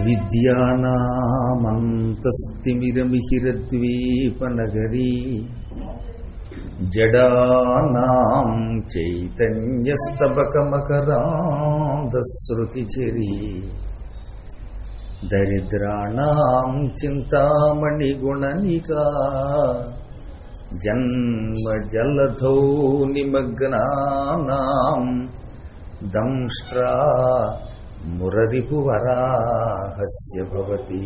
అవిద్యానామంతస్తిమిరమిహిరద్వీపనగరీ జడానాం చైతన్యస్తబకమకరాంధశ్రుతిఝరీ దరిద్రాణాం చింతామణిగుణనికా జన్మజలధౌ నిమగ్నానాం దంష్ట్రా మురరిపువరాహస్య భవతి.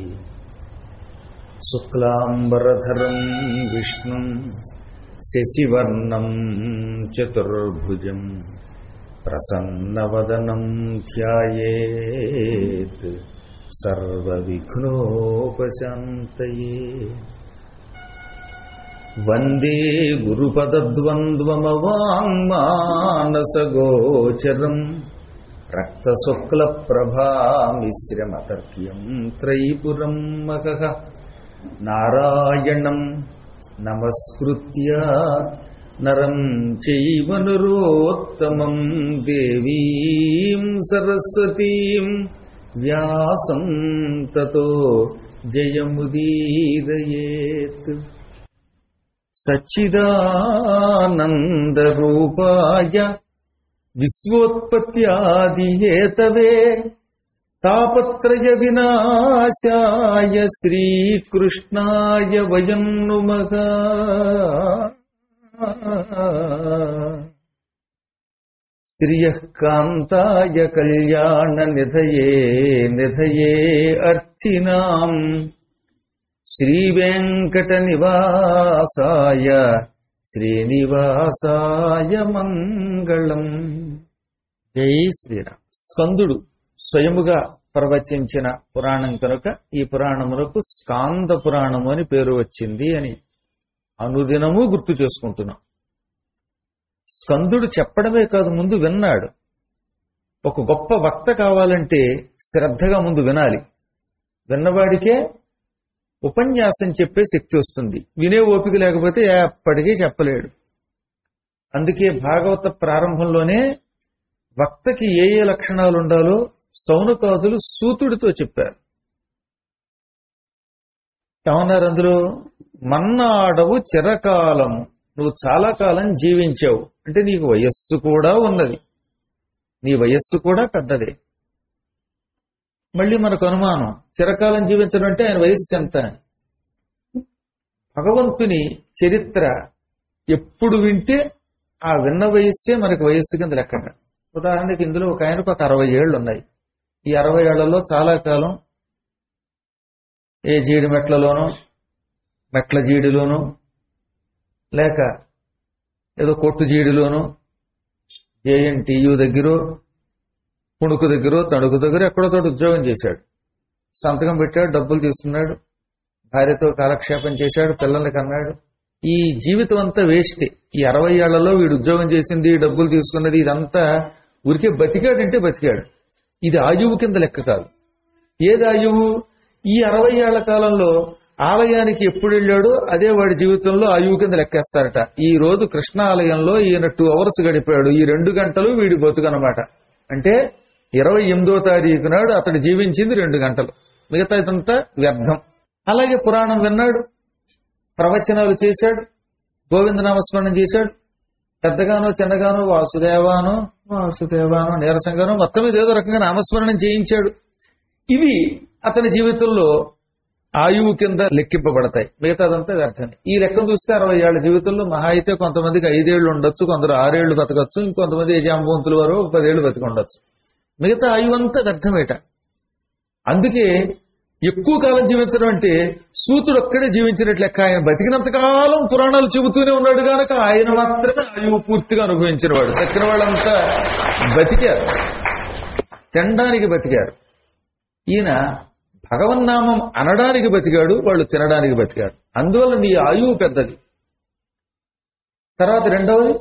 శుక్లాంబరధరం విష్ణుం శశివర్ణం చతుర్భుజం ప్రసన్నవదనం ధ్యాయేత్ సర్వవిఘ్నోపశాంతయే. వందే గురుపదద్వంద్వమవాంగ్మానసగోచరం రక్తశుక్లప్రభామిశ్రమతర్క్యం త్రైపురం మహః. నారాయణం నమస్కృత్య నరం చైవ నరోత్తమం దేవీం సరస్వతీం వ్యాసం తతో జయముదీరయేత్. సచ్చిదానందరూపాయ విశ్వోత్పత్యాదిహేతవే తాపత్రయ వినాశాయ శ్రీకృష్ణాయ వయం నుమః. శ్రియః కాంతాయ కళ్యాణ నిధయే నిధయే అర్థినాం శ్రీవేంకట నివాసాయ శ్రీనివాసాయ మంగళం. జై శ్రీరామ్. స్కందుడు స్వయముగా ప్రవచించిన పురాణం కనుక ఈ పురాణములకు స్కాంద పురాణము అని పేరు వచ్చింది అని అనుదినము గుర్తు చేసుకుంటున్నాం. స్కందుడు చెప్పడమే కాదు, ముందు విన్నాడు. ఒక గొప్ప వక్త కావాలంటే శ్రద్ధగా ముందు వినాలి. విన్నవాడికే ఉపన్యాసం చెప్పే శక్తి వస్తుంది. వినే ఓపిక లేకపోతే ఎప్పటికీ చెప్పలేడు. అందుకే భాగవత ప్రారంభంలోనే వక్తకి ఏ ఏ లక్షణాలు ఉండాలో సౌనకాదులు సూతుడితో చెప్పారు. ఏమన్నారు అందులో? మన్నాడవు చిరకాలము, నువ్వు చాలా కాలం జీవించావు అంటే నీకు వయస్సు కూడా ఉన్నది, నీ వయస్సు కూడా పెద్దదే. మళ్ళీ మనకు అనుమానం, చిరకాలం జీవించడం అంటే ఆయన వయస్సు ఎంత? భగవంతుని చరిత్ర ఎప్పుడు వింటే ఆ విన్న వయస్సే మనకి వయస్సు కింద లెక్క. ఉదాహరణకి ఇందులో ఒక ఆయనకు ఒక 60 ఏళ్ళు ఉన్నాయి. ఈ 60 ఏళ్లలో చాలా కాలం ఏ జీడి మెట్లలోనో మెట్ల జీడిలోనో లేక ఏదో కొట్టు జీడిలోనో JNTU దగ్గర పుణుకు దగ్గర తణుకు దగ్గర ఎక్కడో తోటి ఉద్యోగం చేశాడు. సంతకం పెట్టాడు, డబ్బులు తీసుకున్నాడు, భార్యతో కాలక్షేపం చేశాడు, పిల్లల్ని కన్నాడు. ఈ జీవితం అంతా వేస్టే. ఈ 60 ఏళ్లలో వీడు ఉద్యోగం చేసింది, డబ్బులు తీసుకున్నది, ఇదంతా ఊరికే బతికాడంటే బతికాడు. ఇది ఆయువు కింద లెక్క కాదు. ఏది ఆయువు? ఈ 60 ఏళ్ల కాలంలో ఆలయానికి ఎప్పుడు వెళ్ళాడో అదే వాడి జీవితంలో ఆయువు కింద లెక్కేస్తారట. ఈ రోజు కృష్ణ ఆలయంలో ఈయన 2 అవర్స్ గడిపాడు, ఈ 2 గంటలు వీడి బతుకనమాట. అంటే 28వ తారీఖు నాడు అతడు జీవించింది 2 గంటలు, మిగతా ఇదంతా వ్యర్థం. అలాగే పురాణం విన్నాడు, ప్రవచనాలు చేశాడు, గోవింద నామస్మరణం చేశాడు. పెద్దగానో చిన్నగానో వాసుదేవానో వాసుదేవానో నీరసంగానో మొత్తం మీద ఏదో రకంగా నామస్మరణం చేయించాడు. ఇవి అతని జీవితంలో ఆయువు కింద లెక్కింపబడతాయి, మిగతాదంతా వ్యర్థమే. ఈ లెక్కను చూస్తే 60 ఏళ్ల జీవితంలో మహా అయితే కొంతమందికి 5 ఏళ్లు ఉండొచ్చు, కొందరు 6 ఏళ్లు బతకచ్చు, ఇంకొంతమంది జాంబవంతుల వారు 10 ఏళ్లు బతికి ఉండొచ్చు. మిగతా ఆయువు అంతా వ్యర్థమేట. అందుకే ఎక్కువ కాలం జీవించడం అంటే సూతుడు ఒక్కడే జీవించినట్లు లెక్క. ఆయన బతికినంతకాలం పురాణాలు చెబుతూనే ఉన్నాడు కనుక ఆయన మాత్రమే ఆయువు పూర్తిగా అనుభవించిన వాడు. చక్కిన వాళ్ళంతా బతికారు, తినడానికి బతికారు. ఈయన భగవన్నామం అనడానికి బతికాడు, వాళ్ళు తినడానికి బతికారు. అందువల్ల నీ ఆయువు పెద్దది. తర్వాత రెండవది,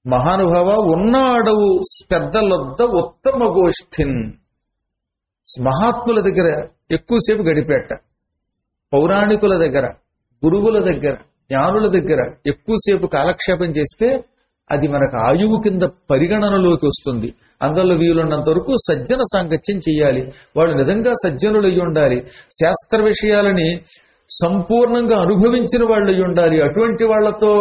మహానుభావ ఉన్నాడవు పెద్దలొద్ద ఉత్తమ గోష్ఠిన్. మహాత్ముల దగ్గర ఎక్కువసేపు గడిపేట, పౌరాణికుల దగ్గర, గురువుల దగ్గర, జ్ఞానుల దగ్గర ఎక్కువసేపు కాలక్షేపం చేస్తే అది మనకు ఆయువు కింద పరిగణనలోకి వస్తుంది. అందువల్ల వీలున్నంత వరకు సజ్జన సాంగత్యం చెయ్యాలి. వాళ్ళు నిజంగా సజ్జనులు అయి ఉండాలి. శాస్త్ర విషయాలని సంపూర్ణంగా అనుభవించిన వాళ్ళు అయి ఉండాలి. అటువంటి వాళ్లతో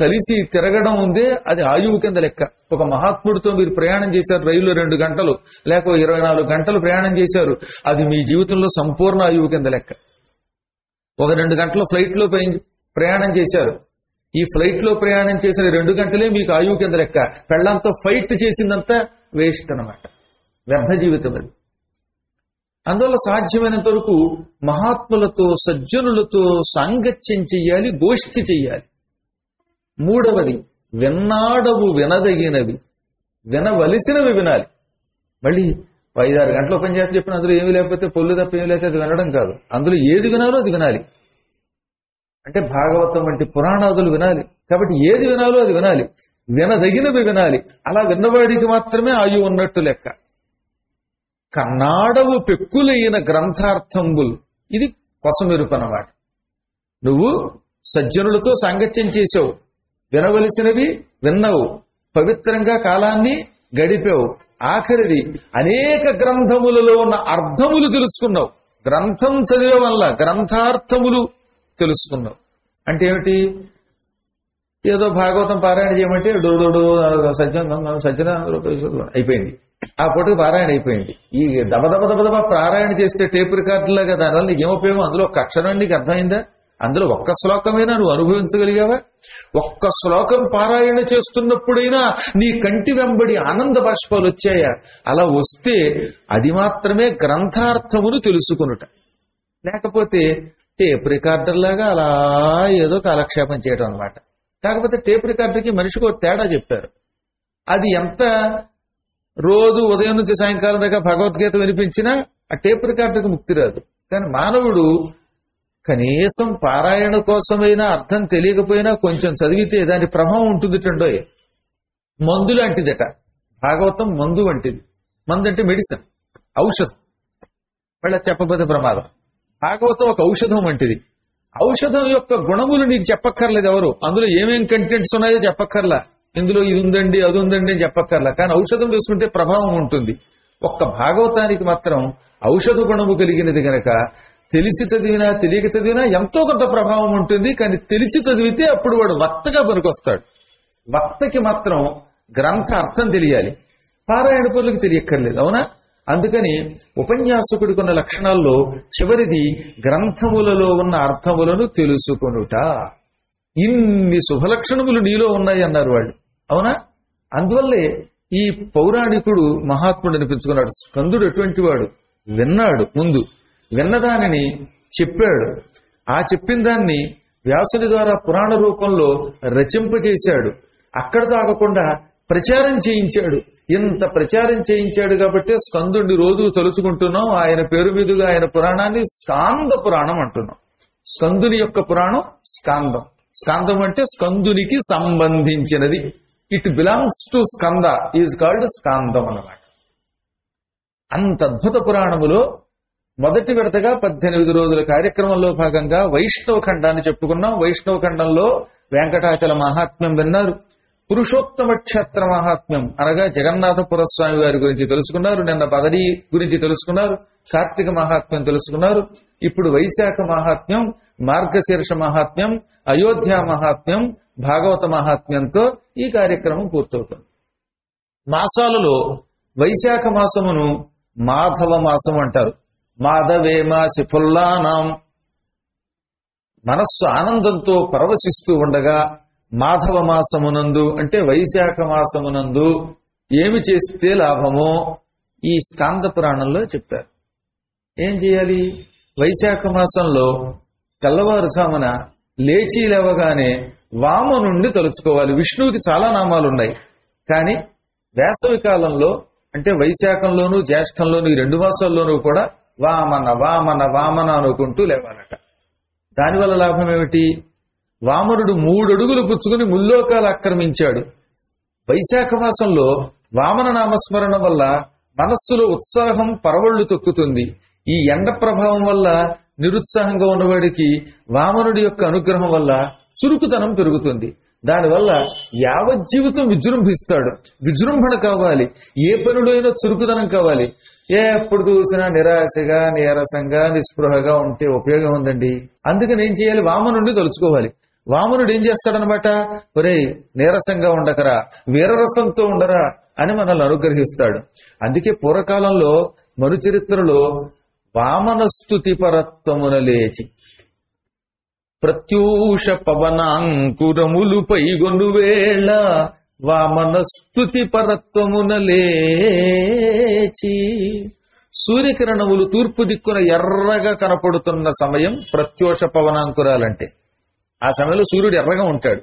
కలిసి తిరగడం ఉందే అది ఆయువు కింద లెక్క. ఒక మహాత్ముడితో మీరు ప్రయాణం చేశారు, రైలు 2 గంటలు లేక 24 గంటలు ప్రయాణం చేశారు, అది మీ జీవితంలో సంపూర్ణ ఆయువు కింద లెక్క. ఒక 2 గంటల ఫ్లైట్ లో ప్రయాణం చేశారు, ఈ ఫ్లైట్ లో ప్రయాణం చేసిన 2 గంటలే మీకు ఆయువు కింద లెక్క. పెళ్లంతో ఫైట్ చేసిందంతా వేస్ట్ అన్నమాట, వ్యర్థ జీవితం అది. అందువల్ల సాధ్యమైనంత వరకు మహాత్ములతో సజ్జనులతో సాంగత్యం చెయ్యాలి, గోష్ఠి చెయ్యాలి. మూడవది, విన్నాడవు వినదగినవి, వినవలసినవి వినాలి. మళ్ళీ 5-6 గంటలు పనిచేసి చెప్పిన అందులో ఏమీ లేకపోతే పొల్లు తప్ప ఏమీ లేకపోతే అది వినడం కాదు. అందులో ఏది వినాలో అది వినాలి. అంటే భాగవతం వంటి పురాణాదులు వినాలి. కాబట్టి ఏది వినాలో అది వినాలి, వినదగినవి వినాలి. అలా విన్నవాడికి మాత్రమే ఆయువు ఉన్నట్టు లెక్క. కన్నాడవు పెక్కులైన గ్రంథార్థంబుల్, ఇది కొసమెరుపనమాట. నువ్వు సజ్జనులతో సాంగత్యం చేసావు, వినవలసినవి విన్నావు, పవిత్రంగా కాలాన్ని గడిపావు. ఆఖరిది అనేక గ్రంథములలో ఉన్న అర్థములు తెలుసుకున్నావు. గ్రంథం చదివే వల్ల గ్రంథార్థములు తెలుసుకున్నావు. అంటే ఏమిటి? ఏదో భాగవతం పారాయణ చేయమంటే డోడోడు సజ్జన అయిపోయింది, ఆ పూటకి పారాయణ అయిపోయింది. ఈ దబదబ పారాయణ చేస్తే టేప్ రికార్డులాగా దానివల్ల నీకు ఏం ఉపయోగం? అందులో ఒక్క అక్షరం నీకు అర్థమైందా? అందులో ఒక్క శ్లోకమైనా నువ్వు అనుభవించగలిగావా? ఒక్క శ్లోకం పారాయణ చేస్తున్నప్పుడైనా నీ కంటి వెంబడి ఆనంద బాష్పాలు వచ్చాయా? అలా వస్తే అది మాత్రమే గ్రంథార్థమును తెలుసుకునుట. లేకపోతే టేప్ రికార్డర్ లాగా అలా ఏదో కాలక్షేపం చేయడం అనమాట. కాకపోతే టేప్ రికార్డర్కి మనిషికి ఒక తేడా చెప్పారు. అది ఎంత రోజు ఉదయం నుంచి సాయంకాలం దాకా భగవద్గీత వినిపించినా ఆ టేప్ రికార్డర్కి ముక్తి రాదు. కానీ మానవుడు కనీసం పారాయణ కోసమైనా అర్థం తెలియకపోయినా కొంచెం చదివితే దాని ప్రభావం ఉంటుంది. టండోయ్ మందు లాంటిదట భాగవతం, మందు వంటిది. మందు అంటే మెడిసిన్, ఔషధం. వాళ్ళ చెప్పబోతే ప్రమాదం. భాగవతం ఒక ఔషధం వంటిది. ఔషధం యొక్క గుణములు నీకు చెప్పక్కర్లేదు ఎవరు. అందులో ఏమేం కంటెంట్స్ ఉన్నాయో చెప్పక్కర్లా. ఇందులో ఇది ఉందండి అది ఉందండి అని చెప్పక్కర్లా. కానీ ఔషధం తీసుకుంటే ప్రభావం ఉంటుంది. ఒక్క భాగవతానికి మాత్రం ఔషధ గుణము కలిగినది గనక తెలిసి చదివినా తెలియక చదివినా ఎంతో కొంత ప్రభావం ఉంటుంది. కానీ తెలిసి చదివితే అప్పుడు వాడు వక్తగా పనికొస్తాడు. వక్తకి మాత్రం గ్రంథ అర్థం తెలియాలి, పారాయణ పనులకు తెలియక్కర్లేదు. అవునా? అందుకని ఉపన్యాసకుడికి ఉన్న లక్షణాల్లో చివరిది గ్రంథములలో ఉన్న అర్థములను తెలుసుకొనుట. ఇన్ని శుభలక్షణములు నీలో ఉన్నాయి అన్నారు వాళ్ళు. అవునా? అందువల్లే ఈ పౌరాణికుడు మహాత్ముడు అనిపించుకున్నాడు. స్కందుడు ఎటువంటి వాడు? విన్నాడు, ముందు విన్నదానిని చెప్పాడు. ఆ చెప్పిన దాన్ని వ్యాసుని ద్వారా పురాణ రూపంలో రచింపజేశాడు. అక్కడ తాగకుండా ప్రచారం చేయించాడు. ఇంత ప్రచారం చేయించాడు కాబట్టి స్కందుడిని రోజు తలుచుకుంటున్నాం. ఆయన పేరు మీదుగా ఆయన పురాణాన్ని స్కాంద పురాణం అంటున్నాం. స్కందుని యొక్క పురాణం స్కాందం. స్కాందం అంటే స్కందునికి సంబంధించినది. It belongs to Skanda, is called స్కాందం అన్నమాట. అంత అద్భుత పురాణములో మొదటి విడతగా 18 రోజుల కార్యక్రమంలో భాగంగా వైష్ణవ ఖండాన్ని చెప్పుకున్నాం. వైష్ణవ ఖండంలో వెంకటాచల మహాత్మ్యం విన్నారు, పురుషోత్తమ క్షేత్ర మహాత్మ్యం అనగా జగన్నాథపుర స్వామి వారి గురించి తెలుసుకున్నారు, నిన్న బదరీ గురించి తెలుసుకున్నారు, కార్తీక మహాత్మ్యం తెలుసుకున్నారు. ఇప్పుడు వైశాఖ మహాత్మ్యం, మార్గశీర్ష మహాత్మ్యం, అయోధ్య మహాత్మ్యం, భాగవత మహాత్మ్యంతో ఈ కార్యక్రమం పూర్తవుతుంది. మాసాలలో వైశాఖ మాసమును మాధవ మాసం అంటారు. మాధవే మాసి ఫుల్లానాం, మనస్సు ఆనందంతో పరవశిస్తూ ఉండగా మాధవ మాసమునందు అంటే వైశాఖ మాసమునందు ఏమి చేస్తే లాభమో ఈ స్కాంద పురాణంలో చెప్తారు. ఏం చేయాలి? వైశాఖ మాసంలో తెల్లవారుజామున లేచి లేవగానే వామనుణ్ణి తలుచుకోవాలి. విష్ణువుకి చాలా నామాలు ఉన్నాయి, కానీ వేసవి కాలంలో అంటే వైశాఖంలోనూ జ్యేష్ఠంలోనూ ఈ 2 మాసాల్లోనూ కూడా వామన వామన వామన అనుకుంటూ లేవాలట. దానివల్ల లాభం ఏమిటి? వామనుడు 3 అడుగులు పుచ్చుకుని ముల్లోకాలు ఆక్రమించాడు. వైశాఖ మాసంలో వామన నామస్మరణ వల్ల మనస్సులో ఉత్సాహం పరవళ్లు తొక్కుతుంది. ఈ ఎండ ప్రభావం వల్ల నిరుత్సాహంగా ఉన్నవాడికి వామనుడి యొక్క అనుగ్రహం వల్ల చురుకుతనం పెరుగుతుంది. దానివల్ల యావజ్జీవితం విజృంభిస్తాడు. విజృంభణ కావాలి, ఏ పనులు అయినా చురుకుదనం కావాలి. ఎప్పుడు చూసినా నిరాశగా నీరసంగా నిస్పృహగా ఉంటే ఉపయోగం ఉందండి. అందుకని ఏం చేయాలి? వామనుడిని తలుచుకోవాలి. వామనుడు ఏం చేస్తాడనమాట, ఒరేయ్ నీరసంగా ఉండకరా, వీరరసంతో ఉండరా అని మనల్ని అనుగ్రహిస్తాడు. అందుకే పూర్వకాలంలో మనుచరిత్రలో వామనస్తుతి పరత్వమున లేచి ప్రత్యూష పవనాంకురములు పైగొను వేళ వామనస్తుతి పరత్వమున లేచి, సూర్యకిరణములు తూర్పు దిక్కున ఎర్రగా కనపడుతున్న సమయం ప్రత్యూష పవనాంకురాలంటే. ఆ సమయంలో సూర్యుడు ఎర్రగా ఉంటాడు.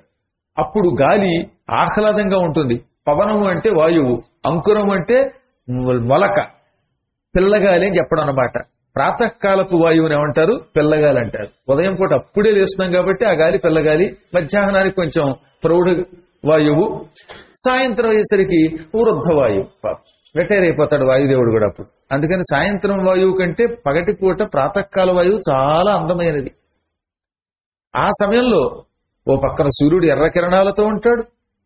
అప్పుడు గాలి ఆహ్లాదంగా ఉంటుంది. పవనము అంటే వాయువు, అంకురం అంటే మొలక, పిల్లగాలి అని చెప్పడం అన్నమాట. ప్రాతకాలపు వాయువుని ఏమంటారు? పిల్లగాలి అంటారు. ఉదయం పూట అప్పుడే లేస్తున్నాం కాబట్టి ఆ గాలి పిల్లగాలి. మధ్యాహ్నానికి కొంచెం ప్రౌఢ వాయువు, సాయంత్రం అయ్యేసరికి వృద్ధ వాయువు. రిటైర్ అయిపోతాడు వాయుదేవుడు కూడా అప్పుడు. అందుకని సాయంత్రం వాయువు కంటే పగటిపూట ప్రాతకాల వాయువు చాలా అందమైనది. ఆ సమయంలో ఓ పక్కన సూర్యుడు ఎర్ర కిరణాలతో ఉంటాడు,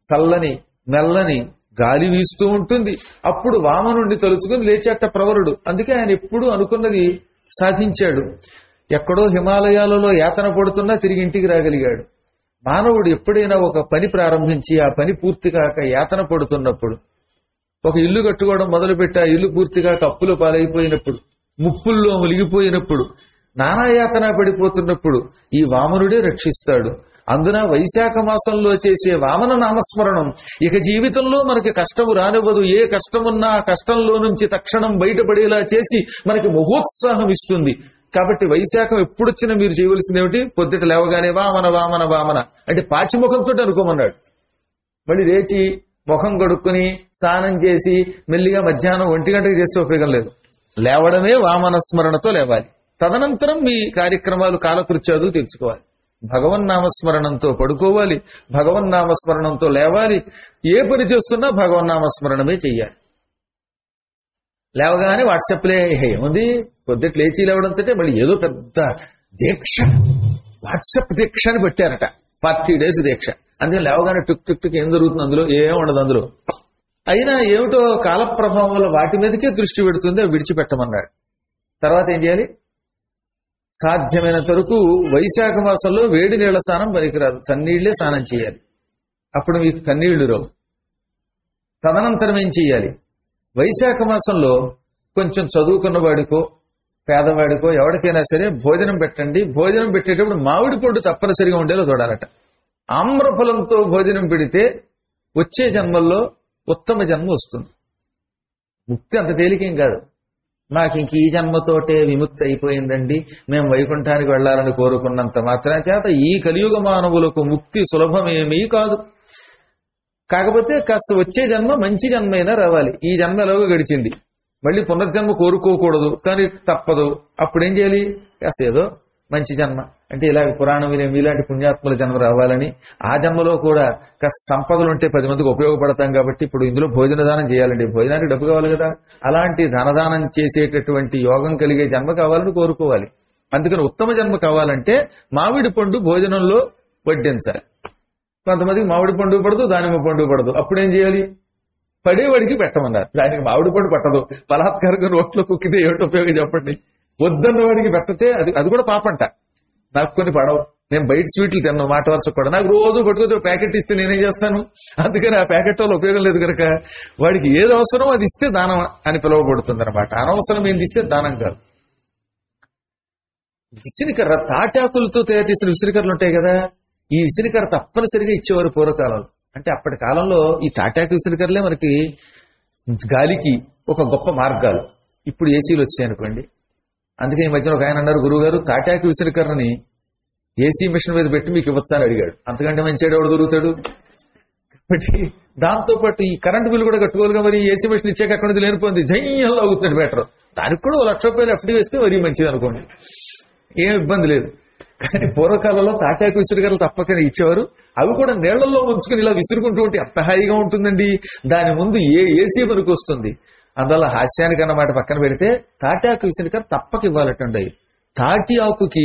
చల్లని మెల్లని గాలి వీస్తూ ఉంటుంది. అప్పుడు వామనుడిని తలుచుకుని లేచేట ప్రవరుడు. అందుకే ఆయన ఎప్పుడు అనుకున్నది సాధించాడు. ఎక్కడో హిమాలయాలలో యాతన పడుతున్నా తిరిగి ఇంటికి రాగలిగాడు. మానవుడు ఎప్పుడైనా ఒక పని ప్రారంభించి ఆ పని పూర్తి కాక యాతన పడుతున్నప్పుడు, ఒక ఇల్లు కట్టుకోవడం మొదలుపెట్టి ఆ ఇల్లు పూర్తి కాక అప్పుల పాలైపోయినప్పుడు, ముప్పుల్లో మునిగిపోయినప్పుడు, నానాయాతన పడిపోతున్నప్పుడు ఈ వామనుడే రక్షిస్తాడు. అందున వైశాఖ మాసంలో చేసే వామన నామస్మరణం ఇక జీవితంలో మనకి కష్టము రానివ్వదు. ఏ కష్టమున్నా ఆ కష్టంలో నుంచి తక్షణం బయటపడేలా చేసి మనకి మహోత్సాహం ఇస్తుంది. కాబట్టి వైశాఖం ఎప్పుడొచ్చినా మీరు చేయవలసింది ఏమిటి? పొద్దుట లేవగానే వామన వామన వామన అంటే పాచిముఖంతో అనుకోమన్నాడు. మళ్ళీ లేచి ముఖం కడుక్కుని స్నానం చేసి మెల్లిగా మధ్యాహ్నం 1 గంటకి చేస్తే ఉపయోగం లేదు. లేవడమే వామన స్మరణతో లేవాలి. తదనంతరం మీ కార్యక్రమాలు కాలకృత్యాలు తీర్చుకోవాలి. భగవన్నామస్మరణంతో పడుకోవాలి, భగవన్నామస్మరణంతో లేవాలి. ఏ పని చేస్తున్నా భగవన్నామస్మరణమే చెయ్యాలి. లేవగానే వాట్సాప్లే ఏముంది, పొద్దుట లేచి లేవడంతో మళ్ళీ ఏదో పెద్ద దీక్ష, వాట్సాప్ దీక్ష అని పెట్టారట. 40 days దీక్ష. అందుకని లేవగానే టుక్ టుక్ టుక్ ఏం జరుగుతుంది అందులో? ఏం ఉండదు అందులో. అయినా ఏమిటో కాలప్రభావం వల్ల వాటి మీదకే దృష్టి పెడుతుంది, అవి విడిచిపెట్టమన్నాడు. తర్వాత ఏం చేయాలి? సాధ్యమైనంత వరకు వైశాఖ మాసంలో వేడి నీళ్ల స్నానం పనికిరాదు, చన్నీళ్లే స్నానం చేయాలి. అప్పుడు మీకు కన్నీళ్లు రావు. తదనంతరం ఏం చేయాలి? వైశాఖ మాసంలో కొంచెం చదువుకున్న వాడికో పేదవాడికో ఎవరికైనా సరే భోజనం పెట్టండి. భోజనం పెట్టేటప్పుడు మామిడి పండు తప్పనిసరిగా ఉండేలా చూడాలట. ఆమ్రఫలంతో భోజనం పెడితే వచ్చే జన్మల్లో ఉత్తమ జన్మ వస్తుంది. ముక్తి అంత తేలికేం కాదు. మాకు ఇంక ఈ జన్మతోటే విముక్తి అయిపోయిందండి, మేము వైకుంఠానికి వెళ్లాలని కోరుకున్నంత మాత్రం చేత ఈ కలియుగ మానవులకు ముక్తి సులభమేమీ కాదు. కాకపోతే కాస్త వచ్చే జన్మ మంచి జన్మైనా రావాలి. ఈ జన్మ ఎలాగో గడిచింది, మళ్ళీ పునర్జన్మ కోరుకోకూడదు, కానీ తప్పదు. అప్పుడేం చేయాలి? కాస్త ఏదో మంచి జన్మ అంటే ఇలా పురాణం వినేమి ఇలాంటి పుణ్యాత్ముల జన్మ రావాలని, ఆ జన్మలో కూడా కాస్త సంపదలు ఉంటే 10 మందికి ఉపయోగపడతాం కాబట్టి ఇప్పుడు ఇందులో భోజన దానం చేయాలండి. భోజనానికి డబ్బు కావాలి కదా, అలాంటి ధనదానం చేసేటటువంటి యోగం కలిగే జన్మ కావాలని కోరుకోవాలి. అందుకని ఉత్తమ జన్మ కావాలంటే మామిడి పండు భోజనంలో వడ్డించాలి. కొంతమందికి మామిడి పండు పడదు, దానిమ్మ పండు పడదు. అప్పుడేం చేయాలి? పడేవాడికి పెట్టమన్నారు. దానికి మామిడి పండు పట్టదు, బలాత్కారంగా నోట్లో కుక్కితే ఏమిటి ఉపయోగం చెప్పండి? వద్దన్న వాడికి పెట్టతే అది కూడా పాపంట. నాకు కొన్ని పడవు, నేను బయట స్వీట్లు తిన్నాను, మాట వరుస కూడా. నాకు రోజు పట్టుకొచ్చి ఒక ప్యాకెట్ ఇస్తే నేనేం చేస్తాను? అందుకని ఆ ప్యాకెట్ వల్ల ఉపయోగం లేదు కనుక వాడికి ఏది అవసరమో అది ఇస్తే దానం అని పిలువబడుతుంది అనమాట. అనవసరం ఏంది ఇస్తే దానం కాదు. విసిరికర్ర, తాటాకులతో తయారు చేసిన విసిరికర్రలు ఉంటాయి కదా, ఈ విసిరికర్ర తప్పనిసరిగా ఇచ్చేవారు పూర్వకాలంలో. అంటే అప్పటి కాలంలో ఈ తాటాకు విసిరికర్రలే మనకి గాలికి ఒక గొప్ప మార్గాలు. ఇప్పుడు ఏసీలు వచ్చాయి అనుకోండి. అందుకే ఈ మధ్యన ఒక ఆయన అన్నారు, గురువు గారు తాటాకు విసిరికర్రని ఏసీ మిషన్ మీద పెట్టి మీకు ఇవ్వచ్చా అని అడిగాడు. అంతకంటే మంచివాడు ఎవడు దొరుకుతాడు? కాబట్టి దాంతోపాటు ఈ కరెంట్ బిల్లు కూడా కట్టుకోవాలిగా. మరి ఏసీ మిషన్ ఇచ్చాక అక్కడ నుంచి లేనిపోయింది జైల్లో అవుతుంది బెటర్. దానికి కూడా 1,00,000 రూపాయలు ఎఫ్డీ వేస్తే మరీ మంచిది అనుకోండి, ఏం ఇబ్బంది లేదు. కానీ పూర్వకాలంలో తాటాకు విసిరికర్రలు తప్పకనే ఇచ్చేవారు. అవి కూడా నీళ్లలో ఉంచుకుని ఇలా విసురుకుంటూ ఉంటే ఎంత హాయిగా ఉంటుందండి. దాని ముందు ఏసీ మనకు వస్తుంది. అందువల్ల హాస్యానికి అన్నమాట పక్కన పెడితే తాటాకు విసిరికర్ర తప్పక ఇవ్వాలటండి. తాటి ఆకుకి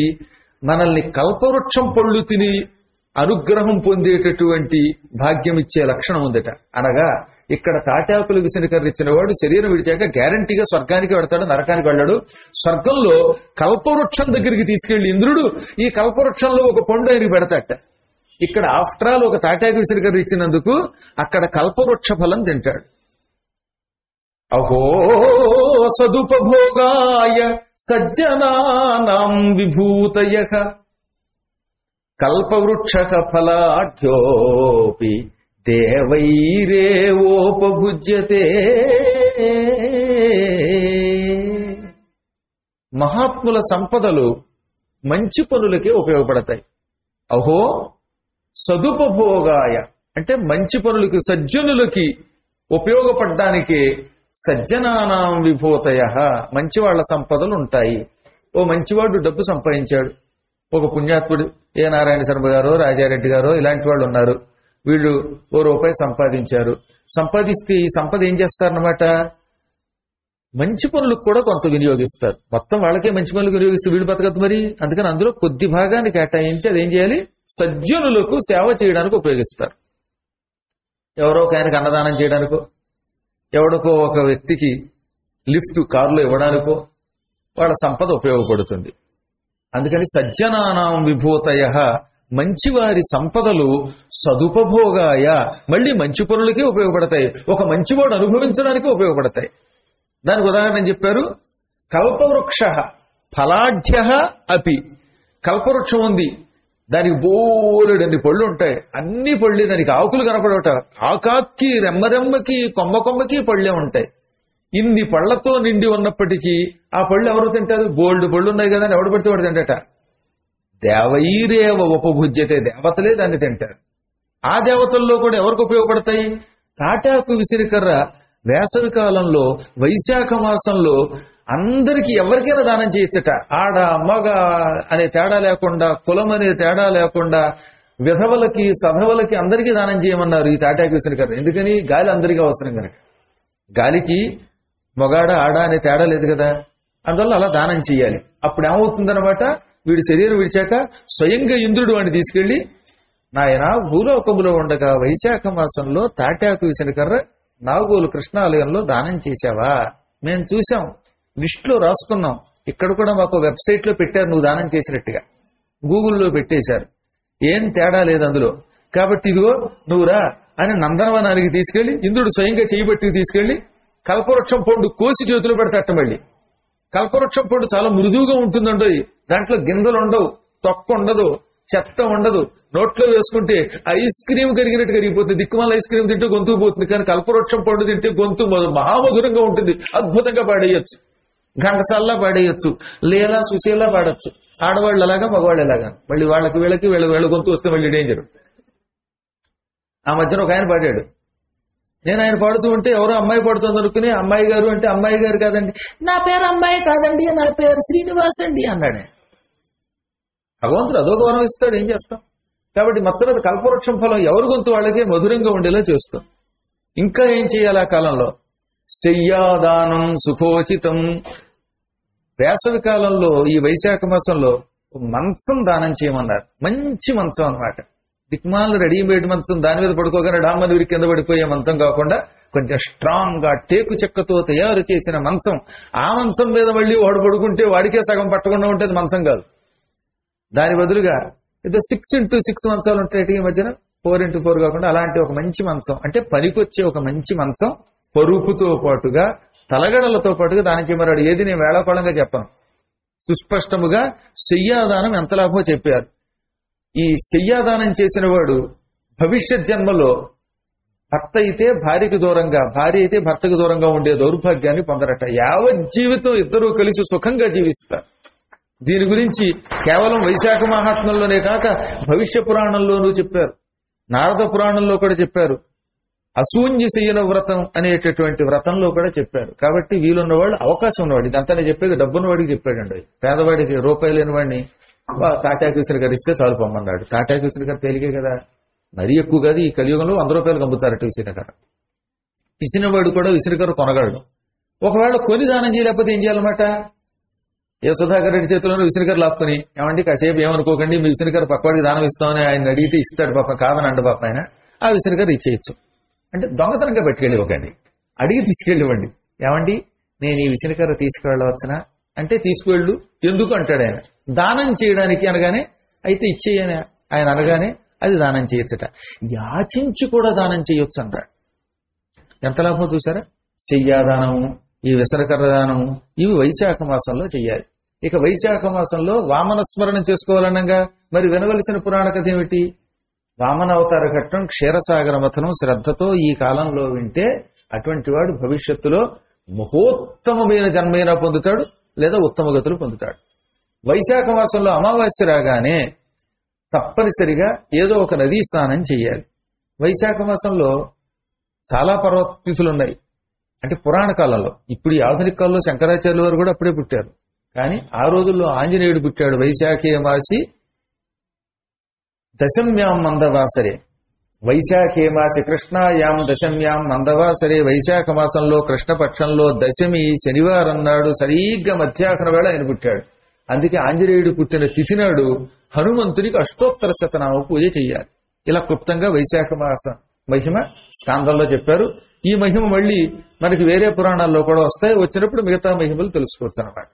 మనల్ని కల్పవృక్షం పళ్ళు తిని అనుగ్రహం పొందేటటువంటి భాగ్యం ఇచ్చే లక్షణం ఉందట. అనగా ఇక్కడ తాటాకులు విసినకర్ర ఇచ్చిన వాడు శరీరం విడిచాక గ్యారంటీగా స్వర్గానికి వెడతాడు, నరకానికి వెళ్ళాడు. స్వర్గంలో కల్పవృక్షం దగ్గరికి తీసుకెళ్లి ఇంద్రుడు ఈ కల్పవృక్షంలో ఒక పండు ఆయనకి పెడతాట. ఇక్కడ ఆఫ్టర్ ఆల్ ఒక తాటాకు విసినకర్ర ఇచ్చినందుకు అక్కడ కల్పవృక్ష ఫలం తింటాడు. అహో సదుపభోగాయ సజ్జనానాం విభూతయః కల్పవృక్షః ఫలాఢ్యోపి దేవైరేవోపభుజ్యతే. మహాత్ముల సంపదలు మంచి పనులకే ఉపయోగపడతాయి. అహో సదుపభోగాయ అంటే మంచి పనులకి, సజ్జనులకి ఉపయోగపడడానికి సజ్జనానాం విభూతయ మంచి వాళ్ళ సంపదలు ఉంటాయి. ఓ మంచివాడు డబ్బు సంపాదించాడు, ఒక పుణ్యాత్ముడు ఏ నారాయణ శర్మ గారో రాజారెడ్డి గారో ఇలాంటి వాళ్ళు ఉన్నారు. వీళ్ళు ఓ రూపాయి సంపాదించారు. సంపాదిస్తే ఈ సంపద ఏం చేస్తారన్నమాట, మంచి పనులకు కూడా కొంత వినియోగిస్తారు. మొత్తం వాళ్ళకే మంచి పనులకు వినియోగిస్తే వీళ్ళు బతకదు మరి. అందుకని అందులో కొద్ది భాగాన్ని కేటాయించి అదేం చేయాలి, సజ్జనులకు సేవ చేయడానికి ఉపయోగిస్తారు. ఎవరో ఒక ఆయనకు అన్నదానం చేయడానికో, ఎవడికో ఒక వ్యక్తికి లిఫ్ట్ కారులో ఇవ్వడానికో వాళ్ళ సంపద ఉపయోగపడుతుంది. అందుకని సజ్జనానాం విభూతయ మంచివారి సంపదలు సదుపభోగాయ మళ్ళీ మంచి పనులకే ఉపయోగపడతాయి, ఒక మంచివాడు అనుభవించడానికి ఉపయోగపడతాయి. దానికి ఉదాహరణ చెప్పారు, కల్పవృక్ష ఫలాఢ్య అపి. కల్పవృక్షం ఉంది, దానికి బోలెడన్ని పళ్ళు ఉంటాయి, అన్ని పళ్ళే, దానికి ఆకులు కనపడవట, ఆకాక్కి రెమ్మరెమ్మకి కొమ్మకి పళ్ళే ఉంటాయి. ఇన్ని పళ్లతో నిండి ఉన్నప్పటికీ ఆ పళ్ళు ఎవరు తింటారు, బోల్డ్ పళ్ళు ఉన్నాయి కదా, ఎవడు పడితే వాడు తింటట. దేవైరేవ ఉపభుజ్యతే, దేవతలే దాన్ని తింటారు. ఆ దేవతల్లో కూడా ఎవరికి ఉపయోగపడతాయి, తాటాకు విసిరికర్ర వేసవి కాలంలో వైశాఖ మాసంలో అందరికి ఎవరికైనా దానం చేయొచ్చట. ఆడ మగ అనే తేడా లేకుండా, కులం అనే తేడా లేకుండా విధవలకి సధవలకి అందరికీ దానం చేయమన్నారు ఈ తాటాకు విసిరికర్ర. ఎందుకని, గాలి అందరికీ అవసరం కనుక. గాలికి మొగాడ ఆడ అనే తేడా లేదు కదా, అందువల్ల అలా దానం చేయాలి. అప్పుడు ఏమవుతుందన్నమాట, వీడి శరీరం విడిచాక స్వయంగా ఇంద్రుడు వాడిని తీసుకెళ్లి, నాయన భూలోకములో ఉండగా వైశాఖ మాసంలో తాటాకు విసిరికర్ర నాగోలు కృష్ణాలయంలో దానం చేశావా, మేము చూసాం, లిస్టులో రాసుకున్నాం, ఇక్కడ కూడా మాకు వెబ్సైట్ లో పెట్టారు నువ్వు దానం చేసినట్టుగా, గూగుల్లో పెట్టేశారు, ఏం తేడా లేదు అందులో. కాబట్టి ఇదిగో నువ్వు రా అని నందనవనానికి తీసుకెళ్లి ఇంద్రుడు స్వయంగా చేయబట్టి తీసుకెళ్లి కల్పవృక్షం పండు కోసి చేతిలో పెడతాట. మళ్ళీ కల్పవృక్షం పండు చాలా మృదువుగా ఉంటుందండో, దాంట్లో గింజలు ఉండవు, తొక్క ఉండదు, చెత్త ఉండదు, నోట్లో వేసుకుంటే ఐస్ క్రీమ్ కరిగినట్టు కరిగిపోతుంది. దిక్కుమాల ఐస్ క్రీమ్ తింటే గొంతుకు పోతుంది, కానీ కల్పవృక్షం పండు తింటే గొంతు మహామధురంగా ఉంటుంది, అద్భుతంగా పాడేయచ్చు, ఘంటసాల్లా పాడేయచ్చు, లీలా సుశీలా పాడొచ్చు, ఆడవాళ్ళు అలాగా మగవాళ్ళు ఎలాగా. మళ్ళీ వాళ్ళకి వీళ్ళకి వీళ్ళ గొంతు వస్తే మళ్ళీ డేంజర్. ఆ మధ్యన ఒక ఆయన పాడాడు, నేను ఆయన పాడుతూ ఉంటే ఎవరో అమ్మాయి పాడుతుంది అనుకుని అమ్మాయి గారు అంటే, అమ్మాయి గారు కాదండి, నా పేరు అమ్మాయి కాదండి, నా పేరు శ్రీనివాస్ అండి అన్నాడే. భగవంతుడు అదొక వరం ఇస్తాడు, ఏం చేస్తాం. కాబట్టి మొత్తం కల్పవృక్షం ఫలం ఎవరి గొంతు వాళ్ళకే మధురంగా ఉండేలా చేస్తాం. ఇంకా ఏం చేయాలి ఆ కాలంలో, శయ్యాదానం సుఖోచితం. వేసవి కాలంలో ఈ వైశాఖ మాసంలో మంచం దానం చేయమన్నారు. మంచి మంచం అన్నమాట, దిక్మాలు రెడీమేడ్ మంచం, దాని మీద పడుకోగానే డామ్మని విరి కింద పడిపోయే మంచం కాకుండా కొంచెం స్ట్రాంగ్ గా టేకు చెక్కతో తయారు చేసిన మంచం. ఆ మంచం మీద మళ్ళీ వాడు పడుకుంటే వాడికే సగం పట్టకుండా ఉంటే మంచం కాదు. దాని బదులుగా ఏదో 6x6 మంచాలు ఉంటాయి ఈ మధ్యన, 4x4 కాకుండా అలాంటి ఒక మంచి మంచం, అంటే పనికొచ్చే ఒక మంచి మంచం, పరుపుతో పాటుగా తలగడలతో పాటుగా దానం చేయమన్నాడు. ఏది నేను వేళాకోళంగా చెప్పను, సుస్పష్టముగా శయ్యాదానం ఎంత లాభమో చెప్పారు. ఈ శయ్యాదానం చేసిన వాడు భవిష్యత్ జన్మలో భర్త అయితే భార్యకు దూరంగా, భార్య అయితే భర్తకు దూరంగా ఉండే దౌర్భాగ్యాన్ని పొందరట. యావత్ జీవితం ఇద్దరూ కలిసి సుఖంగా జీవిస్తారు. దీని గురించి కేవలం వైశాఖ మహాత్మ్యంలోనే కాక భవిష్య పురాణంలోనూ చెప్పారు, నారద పురాణంలో కూడా చెప్పారు, అశూన్య శయన వ్రతం అనేటటువంటి వ్రతంలో కూడా చెప్పారు. కాబట్టి వీలున్నవాళ్ళు, అవకాశం ఉన్నవాడు, ఇదంతా నేను చెప్పేది డబ్బున్నవాడికి చెప్పాడండి. పేదవాడికి రూపాయి లేని వాడిని తాటాకు విసిరికర్ర ఇస్తే చాలు పొమ్మన్నాడు. తాటాకు విసిరికర్ర తేలికే కదా, మరీ ఎక్కువ కాదు. ఈ కలియుగంలో 100 రూపాయలు అమ్ముతారట విసిరికర్ర. ఇచ్చినవాడు కూడా విసిరికర్ర కొనగలడు. ఒకవేళ కొని దానం చేయలేకపోతే ఏం చేయాలన్నమాట, ఏ సుధాకర్ రెడ్డి చేతిలోనూ విసిరికర లాక్కుని, ఏమండి కాసేపు ఏమనుకోకండి మీ విసిరికర పక్కవాడికి దానం ఇస్తామని ఆయన అడిగితే ఇస్తాడు పాప, కాదనండి పాప ఆయన, ఆ విసిరికర ఇచ్చేయచ్చు. అంటే దొంగతనంగా పెట్టుకెళ్ళి ఇవ్వకండి, అడిగి తీసుకెళ్ళివ్వండి. ఏమండి నేను ఈ విసిరికర తీసుకువెళ్ళవచ్చునా అంటే తీసుకువెళ్ళు, ఎందుకు అంటాడు ఆయన. దానం చేయడానికి అనగానే అయితే ఇచ్చేయని ఆయన అనగానే అది దానం చేయొచ్చట. యాచించి కూడా దానం చేయొచ్చు అంటాడు. ఎంత లాభం చూసారా. శయ్యాదానము, ఈ విసరకర్ర దానము, ఇవి వైశాఖ మాసంలో చెయ్యాలి. ఇక వైశాఖ మాసంలో వామన స్మరణ చేసుకోవాలనగా మరి వినవలసిన పురాణ కథ ఏమిటి? వామన అవతార ఘట్టం, క్షీరసాగర మథనం శ్రద్ధతో ఈ కాలంలో వింటే అటువంటి వాడు భవిష్యత్తులో మహోత్తమమైన జన్మైనా పొందుతాడు, లేదా ఉత్తమ గతులు పొందుతాడు. వైశాఖ మాసంలో అమావాస్య రాగానే తప్పనిసరిగా ఏదో ఒక నదీ స్నానం చెయ్యాలి. వైశాఖ మాసంలో చాలా పర్వతిథులు ఉన్నాయి. అంటే పురాణ కాలంలో, ఇప్పుడు ఈ ఆధునిక కాలంలో శంకరాచార్యుల వారు కూడా అప్పుడే పుట్టారు. కానీ ఆ రోజుల్లో ఆంజనేయుడు పుట్టాడు వైశాఖే మాసి దశమ్యాం మందవాసరే. వైశాఖే మాసి కృష్ణాయాం దశమ్యాం మందవాసరే. వైశాఖ మాసంలో కృష్ణపక్షంలో దశమి శనివారం నాడు సరిగ్గా మధ్యాహ్న వేళ ఆయన పుట్టాడు. అందుకే ఆంజనేయుడు పుట్టిన తిథి నాడు హనుమంతునికి అష్టోత్తర శతనామ పూజ చెయ్యాలి. ఇలా క్లుప్తంగా వైశాఖ మాస మహిమ స్కాందంలో చెప్పారు. ఈ మహిమ మళ్ళీ మనకి వేరే పురాణాల్లో కూడా వస్తాయి. వచ్చినప్పుడు మిగతా మహిమలు తెలుసుకోవచ్చు అన్నమాట.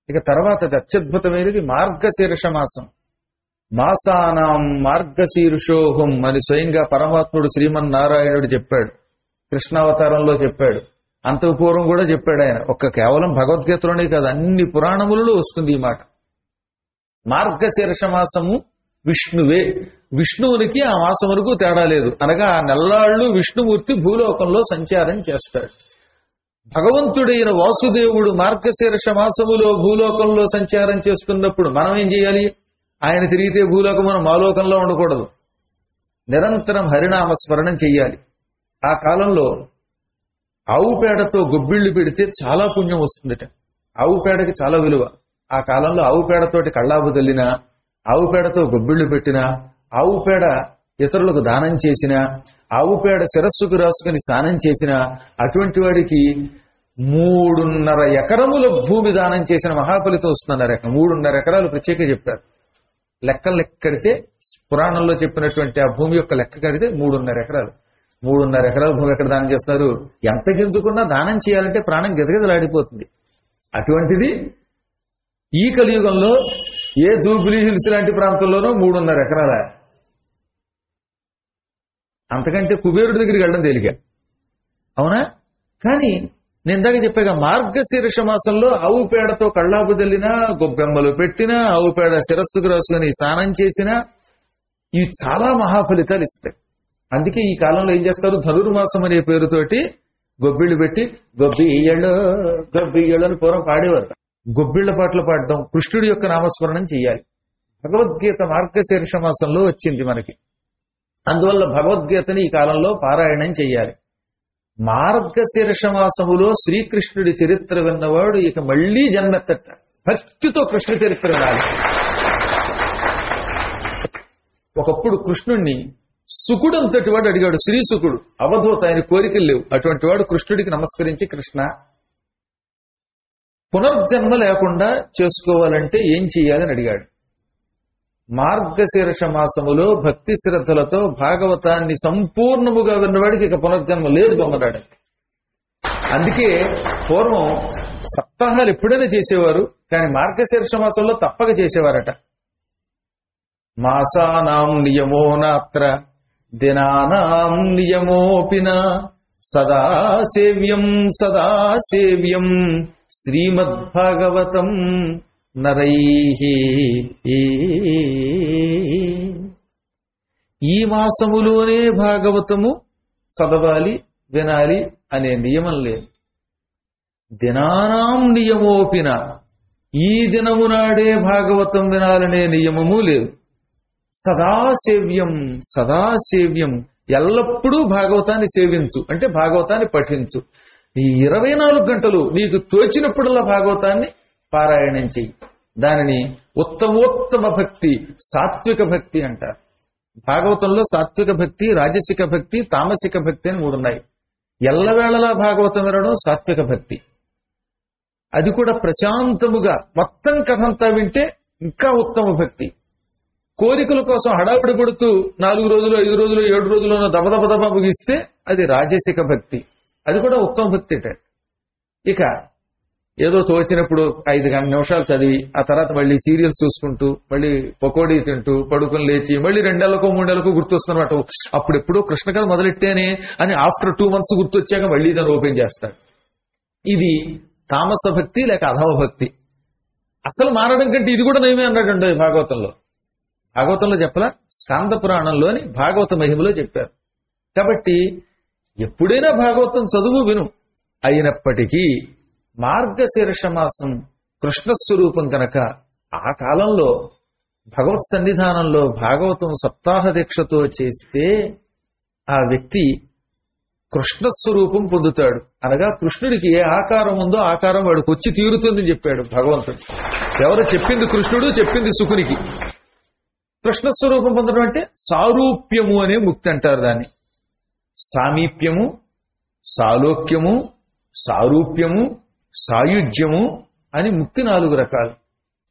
ఇక తర్వాత అత్యద్భుతమైనది మార్గశీర్ష మాసం. మాసానాం మార్గశీర్షోహం అని స్వయంగా పరమాత్ముడు శ్రీమన్నారాయణుడు చెప్పాడు, కృష్ణావతారంలో చెప్పాడు, అంతకు పూర్వం కూడా చెప్పాడు ఆయన. ఒక్క కేవలం భగవద్గీతలోనే కాదు, అన్ని పురాణములలో వస్తుంది ఈ మాట. మార్గశీర్ష మాసము విష్ణువే. విష్ణువునికి ఆ మాసం వరకు తేడా లేదు. అనగా ఆ నెల్లాళ్ళు విష్ణుమూర్తి భూలోకంలో సంచారం చేస్తాడు. భగవంతుడైన వాసుదేవుడు మార్గశీర్ష మాసములో భూలోకంలో సంచారం చేస్తున్నప్పుడు మనం ఏం చేయాలి? ఆయన తిరిగితే భూలోకమున మాలోకంలో ఉండకూడదు, నిరంతరం హరినామ స్మరణం చెయ్యాలి. ఆ కాలంలో ఆవు పేడతో గొబ్బిళ్లు పెడితే చాలా పుణ్యం వస్తుందట. ఆవు పేడకి చాలా విలువ. ఆ కాలంలో ఆవు పేడతోటి కళ్ళాబు తల్లినా, ఆవు పేడతో గొబ్బిళ్లు పెట్టినా, ఆవు పేడ ఇతరులకు దానం చేసినా, ఆవు పేడ శిరస్సుకు రాసుకుని స్నానం చేసినా అటువంటి వాడికి 3.5 ఎకరముల భూమి దానం చేసిన మహాఫలితం వస్తుందన్నారు. 3.5 ఎకరాలు ప్రత్యేక చెప్పారు. లెక్కలు లెక్కడితే పురాణంలో చెప్పినటువంటి ఆ భూమి యొక్క లెక్క కడితే 3.5 ఎకరాలు. 3.5 ఎకరాల భూమి ఎక్కడ దానం చేస్తారు? ఎంత గింజుకున్నా దానం చేయాలంటే ప్రాణం గిజగిజలాడిపోతుంది. అటువంటిది ఈ కలియుగంలో ఏ జూబ్లీ హిల్స్ లాంటి ప్రాంతంలోనూ 3.5 ఎకరాల, అంతకంటే కుబేరుడి దగ్గరికి వెళ్ళడం తేలిక, అవునా? కానీ నేను ఇందాక చెప్పాక మార్గశీర్ష మాసంలో ఆవు పేడతో కళ్ళాపు తల్లినా, గొబ్బెమ్మలు పెట్టినా, ఆవు పేడ శిరస్సుకు రాసుకుని స్నానం చేసినా ఇవి చాలా మహాఫలితాలు ఇస్తాయి. అందుకే ఈ కాలంలో ఏం చేస్తారు? ధనుర్మాసం అనే పేరుతోటి గొబ్బిళ్ళు పెట్టి గొబ్బిళ్ళు అని పూర్వం పాడేవారు. గొబ్బిళ్ల పాటలు పాడడం, కృష్ణుడి యొక్క నామస్మరణం చెయ్యాలి. భగవద్గీత మార్గశీర్ష మాసంలో వచ్చింది మనకి. అందువల్ల భగవద్గీతని ఈ కాలంలో పారాయణం చెయ్యాలి. మార్గశీర్ష మాసములో శ్రీకృష్ణుడి చరిత్ర విన్నవాడు ఇక మళ్లీ జన్మెత్తట. భక్తితో కృష్ణ చరిత్ర వినాలి. ఒకప్పుడు కృష్ణుణ్ణి సుకుడంతటి వాడు అడిగాడు, శ్రీసుకుడు, అవధూత, ఆయన కోరికలు లేవు. అటువంటి వాడు కృష్ణుడికి నమస్కరించి, కృష్ణ పునర్జన్మ లేకుండా చేసుకోవాలంటే ఏం చెయ్యాలని అడిగాడు. మార్గశీర్ష మాసములో భక్తి శ్రద్ధలతో భాగవతాన్ని సంపూర్ణముగా విన్నవాడికి ఇక పునర్జన్మ లేదు బొమ్మరాడు. అందుకే పూర్వం సప్తాహాలు ఎప్పుడైనా చేసేవారు, కానీ మార్గశీర్ష మాసంలో తప్పక చేసేవారట. మాసానాం నియమో నాత్ర దినానాం నియమోపిన సదా సేవ్యం శ్రీమద్భాగవతం నరైహి. ఈ మాసములోనే భాగవతము చదవాలి, వినాలి అనే నియమం లేదు. దినానాం నియమోపిన, ఈ దినము నాడే భాగవతం వినాలనే నియమము లేదు. సదాసేవ్యం ఎల్లప్పుడూ భాగవతాన్ని సేవించు, అంటే భాగవతాన్ని పఠించు. ఈ 24 గంటలు నీకు తోచినప్పుడల్లా భాగవతాన్ని పారాయణం చెయ్యి. దానిని ఉత్తమోత్తమ భక్తి, సాత్విక భక్తి అంటారు. భాగవతంలో సాత్విక భక్తి, రాజసిక భక్తి, తామసిక భక్తి అని 3 ఉన్నాయి. ఎల్లవేళలా భాగవతం వినడం సాత్విక భక్తి. అది కూడా ప్రశాంతముగా మొత్తం కథంతా వింటే ఇంకా ఉత్తమ భక్తి. కోరికల కోసం హడావిడి పడుతూ 4 రోజులు 5 రోజులు 7 రోజుల్లో దబదబ ముగిస్తే అది రాజసిక భక్తి, అది కూడా ఉత్తమ భక్తి. ఇక ఏదో తోచినప్పుడు 5 నిమిషాలు చదివి ఆ తర్వాత మళ్ళీ సీరియల్స్ చూసుకుంటూ మళ్ళీ పకోడీ తింటూ పడుకుని లేచి మళ్ళీ 2 నెలలకు 3 నెలలకు గుర్తొస్తున్నమాట, అప్పుడెప్పుడో కృష్ణ కథ మొదలెట్టానే అని ఆఫ్టర్ 2 months గుర్తొచ్చాక మళ్ళీ దాన్ని ఓపెన్ చేస్తాడు. ఇది తామస భక్తి లేక అధమ భక్తి. అసలు మారడం కంటే ఇది కూడా నయమే అన్నాడండి భాగవతంలో. భాగవతంలో చెప్పలా, స్కాంద పురాణంలోని భాగవత మహిమలో చెప్పారు. కాబట్టి ఎప్పుడైనా భాగవతం చదువు విను. అయినప్పటికీ మార్గశీర్ష మాసం కృష్ణస్వరూపం కనుక ఆ కాలంలో భగవత్ సన్నిధానంలో భాగవతం సప్తాహ దీక్షతో చేస్తే ఆ వ్యక్తి కృష్ణస్వరూపం పొందుతాడు. అనగా కృష్ణుడికి ఏ ఆకారం ఉందో ఆకారం వాడికి వచ్చి తీరుతుందని చెప్పాడు భగవంతుడు. ఎవరు చెప్పింది కృష్ణుడు, చెప్పింది శుకునికి. కృష్ణస్వరూపం పొందడం అంటే సారూప్యము అనే ముక్తి అంటారు దాన్ని. సామీప్యము, సాలోక్యము, సారూప్యము, సాయుజ్యము అని ముక్తి 4 రకాలు.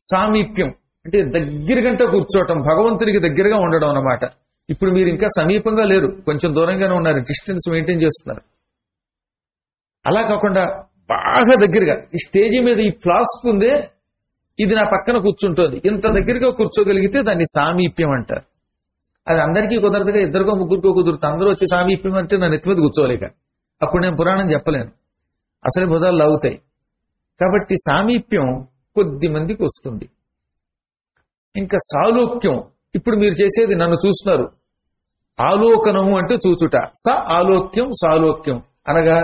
సామీప్యం అంటే దగ్గరగంట కూర్చోవటం, భగవంతుడికి దగ్గరగా ఉండడం అన్నమాట. ఇప్పుడు మీరు ఇంకా సమీపంగా లేరు, కొంచెం దూరంగానే ఉన్నారు, డిస్టెన్స్ మెయింటైన్ చేస్తున్నారు. అలా కాకుండా బాగా దగ్గరగా, ఈ స్టేజీ మీద ఈ ఫ్లాస్క్ ఉందే ఇది నా పక్కన కూర్చుంటుంది, ఇంత దగ్గరగా కూర్చోగలిగితే దాన్ని సామీప్యం అంటారు. అది అందరికీ కుదరదుగా, 2కో 3కో కుదురుతుంది. అందరూ వచ్చి సామీప్యం అంటే నా నెత్తి మీద కూర్చోలేక అప్పుడు నేను పురాణం చెప్పలేను, అసలు బుధాలు లాగుతాయి. కాబట్టి సామీప్యం కొద్ది మందికి వస్తుంది. ఇంకా సాలోక్యం, ఇప్పుడు మీరు చేసేది నన్ను చూస్తున్నారు, ఆలోకనము అంటే చూచుట. ఆలోక్యం సాలోక్యం అనగా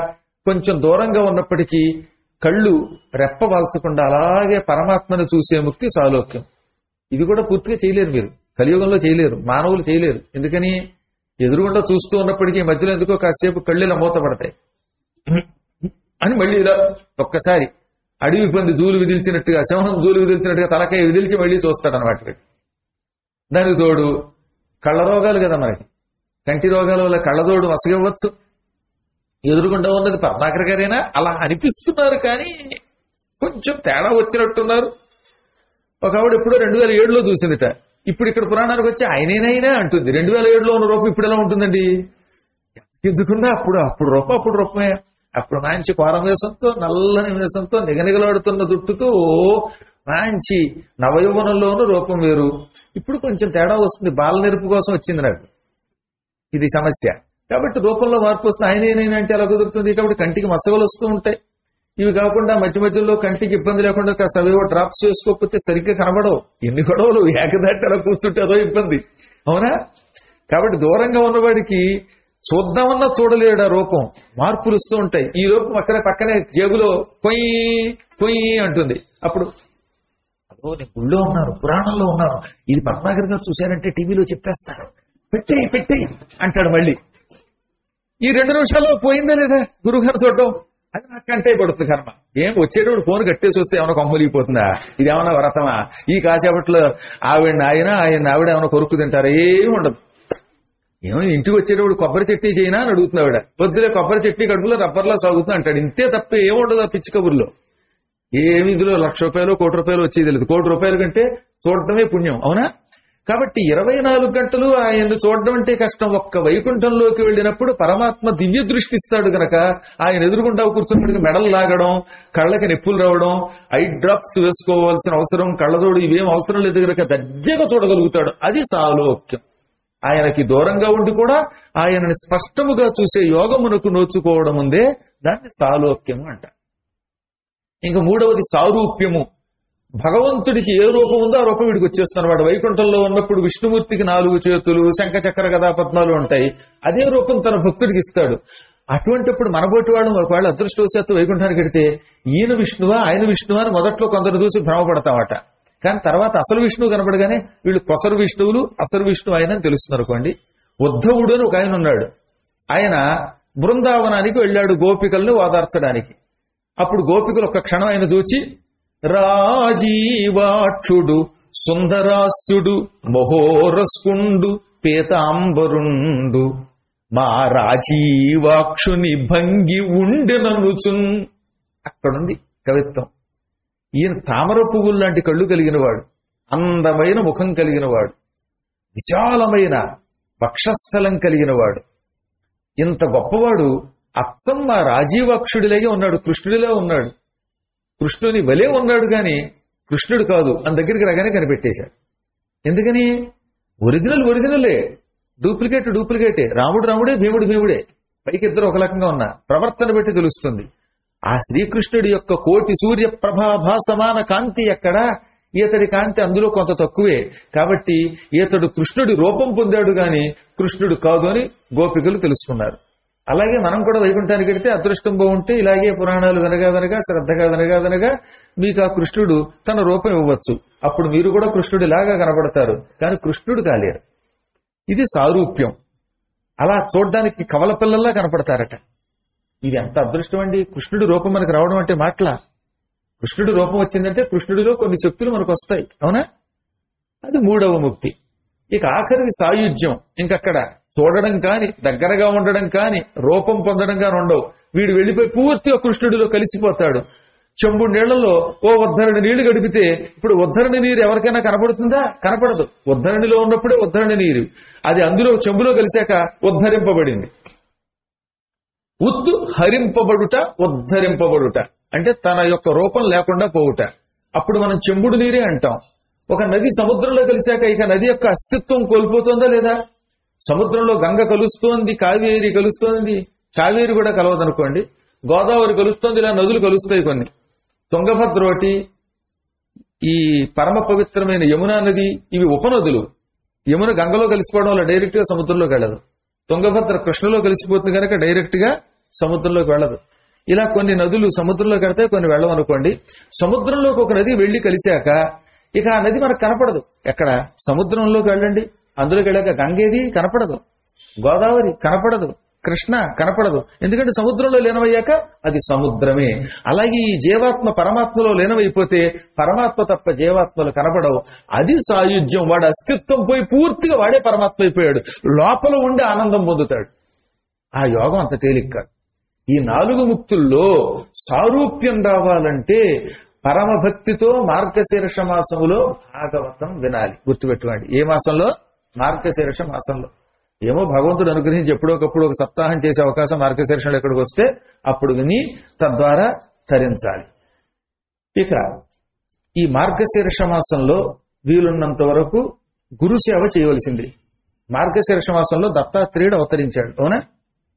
కొంచెం దూరంగా ఉన్నప్పటికీ కళ్ళు రెప్పవాల్చకుండా అలాగే పరమాత్మను చూసే ముక్తి సాలోక్యం. ఇది కూడా పూర్తిగా చేయలేరు మీరు, కలియుగంలో చేయలేరు, మానవులు చేయలేరు. ఎందుకని ఎదురుగుండా చూస్తూ ఉన్నప్పటికీ మధ్యలో ఎందుకో కాసేపు కళ్ళు ఇలా మూతపడతాయి అని మళ్ళీ ఇలా ఒక్కసారి అడవి పంది జూలు విదిల్చినట్టుగా, సింహం జూలు విదిల్చినట్టుగా తలకాయ విదిల్చి మళ్ళీ చూస్తాడనమాట. దానికి తోడు కళ్ళ రోగాలు కదా మనకి, కంటి రోగాల వల్ల కళ్ళతోడు వసగవచ్చు. ఎదురుగుండా ఉన్నది పద్మాకర్ గారైనా అలా అనిపిస్తున్నారు, కానీ కొంచెం తేడా వచ్చినట్టున్నారు. ఒక ఆవిడ ఎప్పుడో 2007లో చూసిందిట, ఇప్పుడు ఇక్కడ పురాణానికి వచ్చి ఆయనేనైనా అంటుంది. 2007లో ఉన్న రూపం ఇప్పుడు ఎలా ఉంటుందండి? ఎందుకున్నా అప్పుడు రూపమే. అప్పుడు మంచి కోరం వేషంతో, నల్లని వేషంతో, నిగనిగలాడుతున్న జుట్టుతో మంచి నవయౌవనంలోనూ రూపం వేరు. ఇప్పుడు కొంచెం తేడా వస్తుంది, బాల నెరుపు కోసం వచ్చింది నాకు, ఇది సమస్య. కాబట్టి రూపంలో మార్పు వస్తుంది. ఆయనేనైనా అంటే ఎలా కుదురుతుంది? కాబట్టి కంటికి మసగలు వస్తూ ఉంటాయి. ఇవి కాకుండా మధ్య మధ్యలో కంటికి ఇబ్బంది లేకుండా కాస్త అవేవో డ్రాప్స్ చేసుకోకపోతే సరిగ్గా కనబడవు. ఎన్ని గొడవలు, ఏకదాటి అలా కూర్చుంటే అదో ఇబ్బంది, అవునా? కాబట్టి దూరంగా ఉన్నవాడికి చూద్దామన్నా చూడలేడు, ఆ రూపం మార్పులు వస్తూ ఉంటాయి. ఈ రూపం అక్కడే పక్కనే జేబులో పొయ్యి అంటుంది. అప్పుడు అదో నేను గుళ్ళో ఉన్నారు, పురాణంలో ఉన్నారు, ఇది పద్మాకర్ గారు చూశారంటే టీవీలో చెప్పేస్తారు, పెట్టేయి అంటాడు. మళ్ళీ ఈ 2 నిమిషాల్లో పోయిందా లేదా గురుగారు చూడడం, అది నాకు కంటే పడుతుంది కర్మ. ఏం వచ్చేటప్పుడు ఫోన్ కట్టేసి వస్తే ఏమైనా కొమ్మలిగిపోతుందా? ఇది ఏమన్నా వ్రతమా? ఈ కాసేపట్లో ఆయన ఆవిడ ఏమైనా కొరుకు తింటారా? ఏమి ఉండదు. ఏమో ఇంటికి వచ్చేటప్పుడు కొబ్బరి చట్నీ చేయనా అని అడుగుతుంది ఆవిడ. పొద్దులే కొబ్బరి చట్నీ కడుపులో రబ్బర్లా సాగుతుంది అంటాడు. ఇంతే తప్ప ఏముండదు ఆ పిచ్చి కబుర్లో. ఏమి ఇందులో ₹1,00,000 ₹1,00,00,000 వచ్చేది తెలియదు. ₹1,00,00,000 కంటే చూడటమే పుణ్యం, అవునా? కాబట్టి 24 గంటలు ఆయన్ని చూడడం అంటే కష్టం. ఒక్క వైకుంఠంలోకి వెళ్ళినప్పుడు పరమాత్మ దివ్య దృష్టి ఇస్తాడు గనక ఆయన ఎదురుగుండా కూర్చున్నట్టుగా మెడలు లాగడం, కళ్ళకి నొప్పులు రావడం, ఐ డ్రాప్స్ వేసుకోవాల్సిన అవసరం, కళ్ళతోడు ఇవేం అవసరం లేదు గనక దగ్గరగా చూడగలుగుతాడు. అది సాలోక్యం. ఆయనకి దూరంగా ఉండి కూడా ఆయనని స్పష్టముగా చూసే యోగమునకు నోచుకోవడం ఉందే దాన్ని సాలోక్యము అంట. ఇంకా 3వది సారూప్యము. భగవంతుడికి ఏ రూపం ఉందో ఆ రూపం వీడికి వచ్చేస్తున్నారు. వాడు వైకుంఠంలో ఉన్నప్పుడు విష్ణుమూర్తికి 4 చేతులు, శంఖ చక్ర గదా పద్మాలు ఉంటాయి. అదే రూపం తన భక్తుడికి ఇస్తాడు. అటువంటిప్పుడు మనబోటి వాడు ఒకవేళ అదృష్టవశాత్తు వైకుంఠానికి వెడితే ఈయన విష్ణువా ఆయన విష్ణువా అని మొదట్లో కొందరు చూసి భ్రమపడతామట. కానీ తర్వాత అసలు విష్ణువు కనబడగానే వీళ్ళు కొసరు విష్ణువులు, అసలు విష్ణువు ఆయన అని తెలుస్తున్నారు. అనుకోండి, ఉద్ధవుడు అని ఒక ఆయన ఉన్నాడు. ఆయన బృందావనానికి వెళ్ళాడు గోపికల్ని ఓదార్చడానికి. అప్పుడు గోపికలు ఒక్క క్షణం ఆయన చూచి, రాజీవాక్షుడు సుందరాస్యుడు మహోరస్కుండు పీతాంబరుండు మా రాజీవాక్షుని భంగి ఉండెననుచున్. అక్కడుంది కవిత్వం. ఈయన తామర పువ్వులు లాంటి కళ్ళు కలిగినవాడు, అందమైన ముఖం కలిగినవాడు, విశాలమైన వక్షస్థలం కలిగినవాడు. ఇంత గొప్పవాడు అచ్చం మా రాజీవాక్షుడిలాగే ఉన్నాడు, కృష్ణుడిలా ఉన్నాడు. కృష్ణుని వలే ఉన్నాడు గాని కృష్ణుడు కాదు అని దగ్గరికి రాగానే కనిపెట్టేశాడు. ఎందుకని? ఒరిజినలే, డూప్లికేటే. రాముడు రాముడే, భీముడు భీముడే. పైకి ఇద్దరు ఒక రకంగా ఉన్నా, ప్రవర్తన బట్టి తెలుస్తుంది. ఆ శ్రీకృష్ణుడి యొక్క కోటి సూర్య ప్రభాభాసమాన కాంతి ఎక్కడా, ఈతడి కాంతి అందులో కొంత తక్కువే. కాబట్టి ఈతడు కృష్ణుడి రూపం పొందాడు గాని కృష్ణుడు కాదు అని గోపికలు తెలుసుకున్నారు. అలాగే మనం కూడా వైకుంఠానికి వెడితే అదృష్టం బాగుంటే ఇలాగే పురాణాలు వినగా శ్రద్ధగా వినగా మీకు ఆ కృష్ణుడు తన రూపం ఇవ్వచ్చు. అప్పుడు మీరు కూడా కృష్ణుడిలాగా కనబడతారు, కానీ కృష్ణుడు కాలేరు. ఇది సారూప్యం. అలా చూడ్డానికి కవల పిల్లల్లా కనపడతారట. ఇది ఎంత అదృష్టం అండి! కృష్ణుడి రూపం మనకు రావడం అంటే మాటలా? కృష్ణుడి రూపం వచ్చిందంటే కృష్ణుడిలో కొన్ని శక్తులు మనకు వస్తాయి, అవునా? అది మూడవ ముక్తి. ఇక ఆఖరిది సాయుధ్యం. ఇంకక్కడ చూడడం కాని, దగ్గరగా ఉండడం కాని, రూపం పొందడం కాని ఉండవు. వీడు వెళ్ళిపోయి పూర్తిగా కృష్ణుడిలో కలిసిపోతాడు. చెంబుడు నీళ్లలో ఓ ఉద్ధరణి నీళ్లు గడిపితే ఇప్పుడు ఉద్ధరణి నీరు ఎవరికైనా కనపడుతుందా? కనపడదు. ఉద్ధరణిలో ఉన్నప్పుడే ఉద్ధరణి నీరు, అది అందులో చెంబులో కలిశాక ఉద్ధరింపబడింది. హరింపబడుట, ఉద్ధరింపబడుట అంటే తన యొక్క రూపం లేకుండా పోవుట. అప్పుడు మనం చెంబుడు నీరే అంటాం. ఒక నది సముద్రంలో కలిశాక ఇక నది యొక్క అస్తిత్వం కోల్పోతుందా లేదా? సముద్రంలో గంగ కలుస్తోంది, కావేరి కలుస్తోంది, కావేరి కూడా కలవదనుకోండి, గోదావరి కలుస్తోంది, ఇలా నదులు కలుస్తాయి కొన్ని. తుంగభద్ర ఒకటి, ఈ పరమ పవిత్రమైన యమునా నది, ఇవి ఉపనదులు. యమున గంగలో కలిసిపోవడం వల్ల డైరెక్ట్ గా సముద్రంలోకి వెళ్ళదు. తుంగభద్ర కృష్ణలో కలిసిపోతుంది కనుక డైరెక్ట్ గా సముద్రంలోకి వెళ్ళదు. ఇలా కొన్ని నదులు సముద్రంలోకి వెళ్తే కొన్ని వెళ్ళవనుకోండి. సముద్రంలోకి ఒక నది వెళ్లి కలిశాక ఇక ఆ నది మనకు కనపడదు. ఎక్కడ? సముద్రంలోకి వెళ్ళండి, అందులోకి వెళ్ళాక గంగేది కనపడదు, గోదావరి కనపడదు, కృష్ణ కనపడదు. ఎందుకంటే సముద్రంలో లీనమయ్యాక అది సముద్రమే. అలాగే ఈ జీవాత్మ పరమాత్మలో లీనమైపోతే పరమాత్మ తప్ప జీవాత్మలు కనపడవు. అది సాయుధ్యం. వాడు అస్తిత్వం పోయి పూర్తిగా వాడే పరమాత్మ అయిపోయాడు. లోపల ఉండి ఆనందం పొందుతాడు. ఆ యోగం అంత తేలిక కాదు. ఈ 4 ముక్తుల్లో సారూప్యం రావాలంటే పరమభక్తితో మార్గశీర్ష మాసంలో భాగవతం వినాలి. గుర్తుపెట్టుకోండి. ఏ మాసంలో? మార్గశీర్ష మాసంలో. ఏమో భగవంతుడు అనుగ్రహించి ఎప్పుడోకప్పుడు ఒక సప్తాహం చేసే అవకాశం మార్గశీర్షంలో ఎక్కడికి వస్తే అప్పుడు విని తద్వారా తరించాలి. ఇక ఈ మార్గశీర్ష మాసంలో వీలున్నంత వరకు గురు సేవ చేయవలసింది. మార్గశీర్ష మాసంలో దత్తాత్రేయుడు అవతరించాడు, అవునా?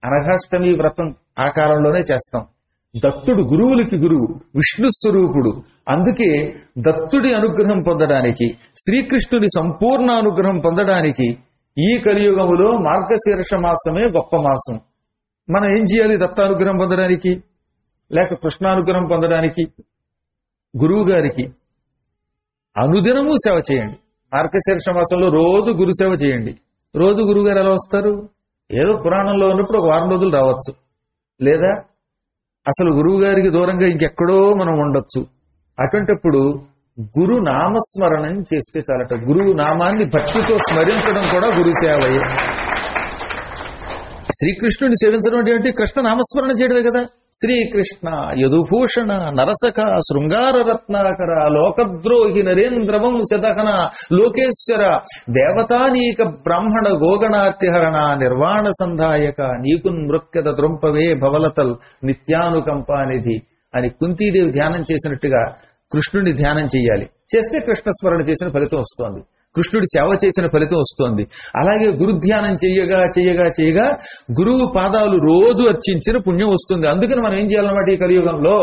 అనఘాష్టమి వ్రతం ఆ కాలంలోనే చేస్తాం. దత్తుడు గురువులకి గురువు, విష్ణు స్వరూపుడు. అందుకే దత్తుడి అనుగ్రహం పొందడానికి, శ్రీకృష్ణుని సంపూర్ణ అనుగ్రహం పొందడానికి ఈ కలియుగములో మార్గశీర్ష మాసమే గొప్ప మాసం. మనం ఏం చేయాలి దత్తానుగ్రహం పొందడానికి, లేక కృష్ణానుగ్రహం పొందడానికి? గురువు గారికి అనుదినము సేవ చేయండి. మార్గశీర్ష మాసంలో రోజు గురు సేవ చేయండి. రోజు గురువు గారు ఎలా వస్తారు? ఏదో పురాణంలో ఉన్నప్పుడు ఒక వారం రోజులు రావచ్చు, లేదా అసలు గురువు గారికి దూరంగా ఇంకెక్కడో మనం ఉండొచ్చు. అటువంటిప్పుడు గురు నామస్మరణం చేస్తే చాలట. గురువు నామాన్ని భక్తితో స్మరించడం కూడా గురు సేవయే. శ్రీకృష్ణుని సేవించడం అంటే కృష్ణ నామస్మరణ చేయడమే కదా. శ్రీకృష్ణ యదుభూషణ నరసక శృంగార రత్నాకర లోకద్రోహి నరేంద్ర వంశదహన లోకేశ్వర దేవతానీక బ్రాహ్మణ గోగణాత్యహరణ నిర్వాణ సంధాయక నీకున్ మృక్యద ద్రుంపవే భవలతల్ నిత్యానుకంపానిధి అని కుంతీదేవి ధ్యానం చేసినట్టుగా కృష్ణుడిని ధ్యానం చేయాలి. చేస్తే కృష్ణ స్మరణ చేసిన ఫలితం వస్తోంది, కృష్ణుడి సేవ చేసిన ఫలితం వస్తోంది. అలాగే గురు ధ్యానం చేయగా గురువు పాదాలు రోజు అర్చించిన పుణ్యం వస్తుంది. అందుకని మనం ఏం చేయాలన్నమాట, ఈ కలియుగంలో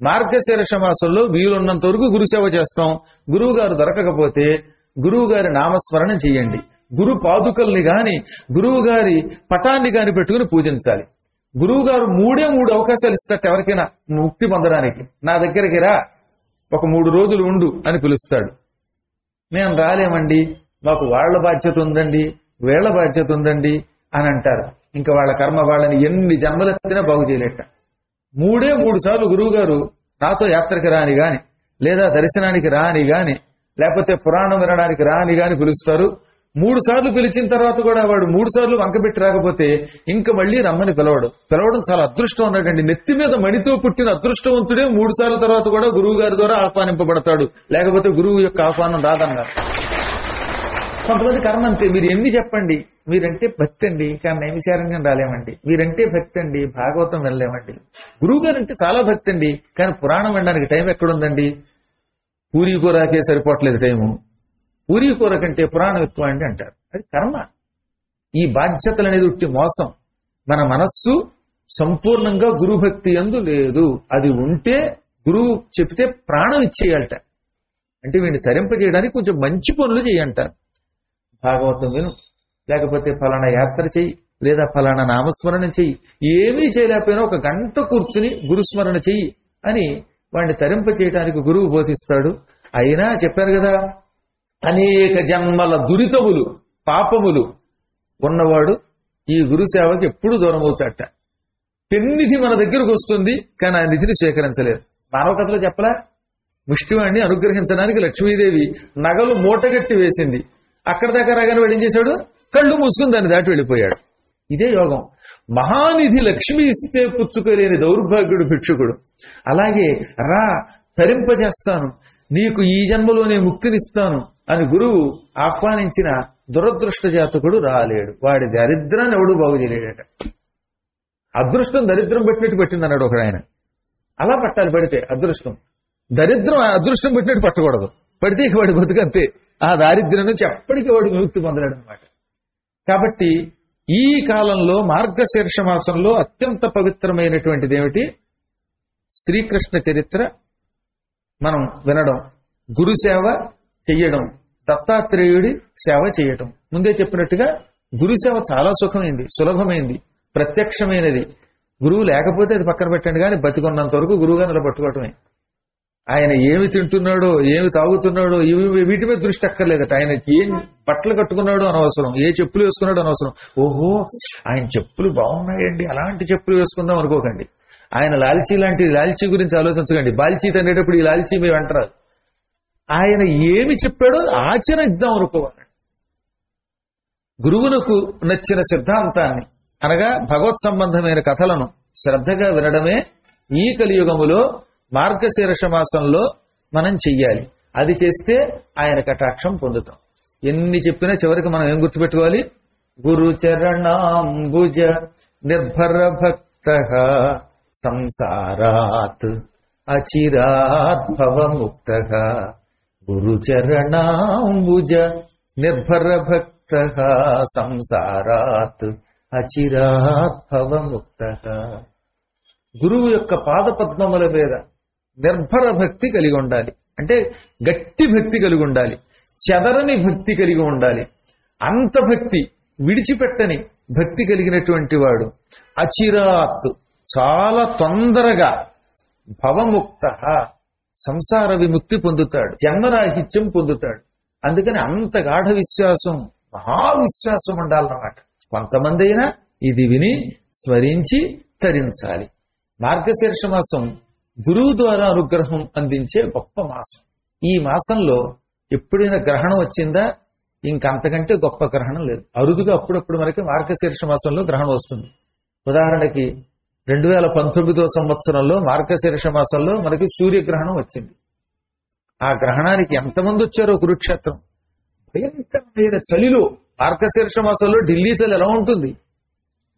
మార్గశీర్ష మాసంలో వీలున్నంత వరకు గురు సేవ చేస్తాం. గురువు గారు దొరకకపోతే గురువు గారి నామస్మరణం చేయండి. గురు పాదుకల్ని గాని గురువు గారి పటాన్ని గాని పెట్టుకుని పూజించాలి. గురువు గారు 3 అవకాశాలు ఇస్తాడు ఎవరికైనా ముక్తి పొందడానికి. నా దగ్గరికి రా, ఒక 3 రోజులు ఉండు అని పిలుస్తాడు. మేము రాలేమండి, మాకు వాళ్ళ బాధ్యత ఉందండి, వీళ్ళ బాధ్యత ఉందండి అని అంటారు. ఇంకా వాళ్ళ కర్మ వాళ్ళని ఎన్ని జన్మలెత్తినా బాగు చేయలేట. 3 సార్లు గురువు గారు నాతో యాత్రకి రాని గాని, లేదా దర్శనానికి రాని గాని, లేకపోతే పురాణం వినడానికి రాని గాని పిలుస్తారు. 3 సార్లు పిలిచిన తర్వాత కూడా వాడు 3 సార్లు వంకబెట్టి రాకపోతే ఇంకా మళ్ళీ రమ్మని పిలవడం చాలా అదృష్టం ఉన్నాడండి. నెత్తి మీద మణితో పుట్టిన అదృష్టవంతుడే 3 సార్లు తర్వాత కూడా గురువు గారి ద్వారా ఆహ్వానింపబడతాడు, లేకపోతే గురువు యొక్క ఆహ్వానం రాదన్నారు. కొంతమంది కర్మ అంతే. మీరు ఎన్ని చెప్పండి, మీరంటే భక్తి అండి, కానీ నైమిశారంగా రాలేమండి, మీరంటే భక్తి అండి, భాగవతం వినలేమండి. గురువు గారు అంటే చాలా భక్తి అండి, కానీ పురాణం వినడానికి టైం ఎక్కడుందండి, పూరీ కూరకే సరిపోవట్లేదు టైము, పూరీ కూర కంటే పురాణం ఎక్కువ అండి అంటారు. అది కర్మ. ఈ బాధ్యతలు అనేది ఉట్టి మోసం. మన మనస్సు సంపూర్ణంగా గురుభక్తి యందు లేదు. అది ఉంటే గురువు చెప్తే ప్రాణం ఇచ్చేయాలట. అంటే వీడిని తరింపజేయడానికి కొంచెం మంచి పనులు చేయంటారు. భాగవతం విను, లేకపోతే ఫలానా యాత్ర చెయ్యి, లేదా ఫలానా నామస్మరణ చెయ్యి, ఏమీ చేయలేకపోయినా 1 గంట కూర్చుని గురుస్మరణ చెయ్యి అని వాడిని తరింప చేయడానికి గురువు బోధిస్తాడు. అయినా చెప్పారు కదా, అనేక జన్మల దురితములు పాపములు ఉన్నవాడు ఈ గురు సేవకి ఎప్పుడు దూరం అవుతాడట. పెన్నిధి మన దగ్గరకు వస్తుంది, కానీ ఆ నిధిని స్వీకరించలేదు. మానవ కథలో చెప్పలా, ముష్టివాణ్ణి అనుగ్రహించడానికి లక్ష్మీదేవి నగలు మూటగట్టి వేసింది. అక్కడ దాకా రాగానే వాడు ఏం చేశాడు, కళ్ళు మూసుకుని దాన్ని దాటి వెళ్ళిపోయాడు. ఇదే యోగం. మహానిధి లక్ష్మి ఇస్తే పుచ్చుకోలేని దౌర్భాగ్యుడు భిక్షుకుడు. అలాగే రా, తరింపజేస్తాను, నీకు ఈ జన్మలోనే ముక్తినిస్తాను అని గురువు ఆహ్వానించిన దురదృష్ట జాతకుడు రాలేడు. వాడి దరిద్రాన్ని ఎవడు బాగు చేయలేడట. అదృష్టం దరిద్రం పెట్టినట్టు పెట్టింది అన్నాడు ఒక ఆయన. అలా పట్టాలి పడితే అదృష్టం. దరిద్రం అదృష్టం పెట్టినట్టు పట్టకూడదు. పడితే ఇక వాడి బతుకంతే. ఆ దారిద్ర్యం నుంచి ఎప్పటికీ వాడు విముక్తి పొందలేడు అనమాట. కాబట్టి ఈ కాలంలో మార్గశీర్ష మాసంలో అత్యంత పవిత్రమైనటువంటిది ఏమిటి, శ్రీకృష్ణ చరిత్ర మనం వినడం, గురు సేవ చెయ్యడం, దత్తాత్రేయుడి సేవ చేయటం. ముందే చెప్పినట్టుగా గురు సేవ చాలా సులభమైంది, ప్రత్యక్షమైనది. గురువు లేకపోతే అది పక్కన పెట్టండి, కానీ బతికున్నంత వరకు గురువుగా నిలబట్టుకోవటమే. ఆయన ఏమి తింటున్నాడో, ఏమి తాగుతున్నాడో, వీటి మీద దృష్టి అక్కర్లేదట. ఆయన ఏం బట్టలు కట్టుకున్నాడో అనవసరం, ఏ చెప్పులు వేసుకున్నాడో అనవసరం. ఓహో, ఆయన చెప్పులు బాగున్నాయండి, అలాంటి చెప్పులు వేసుకుందాం అనుకోకండి. ఆయన లాల్చీ గురించి ఆలోచించకండి. బాల్చీ తినేటప్పుడు ఈ లాల్చీ మీరు అంటారు. ఆయన ఏమి చెప్పాడో ఆచరిద్దాం అనుకోవాలి. గురువులకు నచ్చిన సిద్ధాంతాన్ని అనగా భగవత్ సంబంధమైన కథలను శ్రద్ధగా వినడమే ఈ కలియుగములో మార్గశీర్ష మాసంలో మనం చెయ్యాలి. అది చేస్తే ఆయన కటాక్షం పొందుతాం. ఎన్ని చెప్పినా చివరికి మనం ఏం గుర్తుపెట్టుకోవాలి, గురు చరణాంబుజ నిర్భర భక్త సంసారాత్ అచిరాత్ భవముక్త. గురు చరణాంబుజ నిర్భర భక్త సంసారాత్ అచిరాత్ భవముక్త. గురువు యొక్క పాదపద్మముల మీద నిర్భర భక్తి కలిగి ఉండాలి. అంటే గట్టి భక్తి కలిగి ఉండాలి, చెదరని భక్తి కలిగి ఉండాలి. అంత భక్తి, విడిచిపెట్టని భక్తి కలిగినటువంటి వాడు అచిరాత్ చాలా తొందరగా భవముక్త సంసార విముక్తి పొందుతాడు, జన్మరాహిత్యం పొందుతాడు. అందుకని అంత గాఢ విశ్వాసం, మహావిశ్వాసం ఉండాలన్నమాట. కొంతమంది అయినా ఇది విని స్మరించి తరించాలి. మార్గశీర్ష మాసం గురువు ద్వారా అనుగ్రహం అందించే గొప్ప మాసం. ఈ మాసంలో ఎప్పుడైనా గ్రహణం వచ్చిందా, ఇంకంతకంటే గొప్ప గ్రహణం లేదు. అరుదుగా అప్పుడప్పుడు మనకి మార్గశీర్ష మాసంలో గ్రహణం వస్తుంది. ఉదాహరణకి 2019 సంవత్సరంలో మార్గశీర్ష మాసంలో మనకి సూర్యగ్రహణం వచ్చింది. ఆ గ్రహణానికి ఎంతమంది వచ్చారో కురుక్షేత్రం. భయంకరమైన చలిలో మార్గశీర్ష మాసంలో ఢిల్లీ చలి ఎలా ఉంటుంది,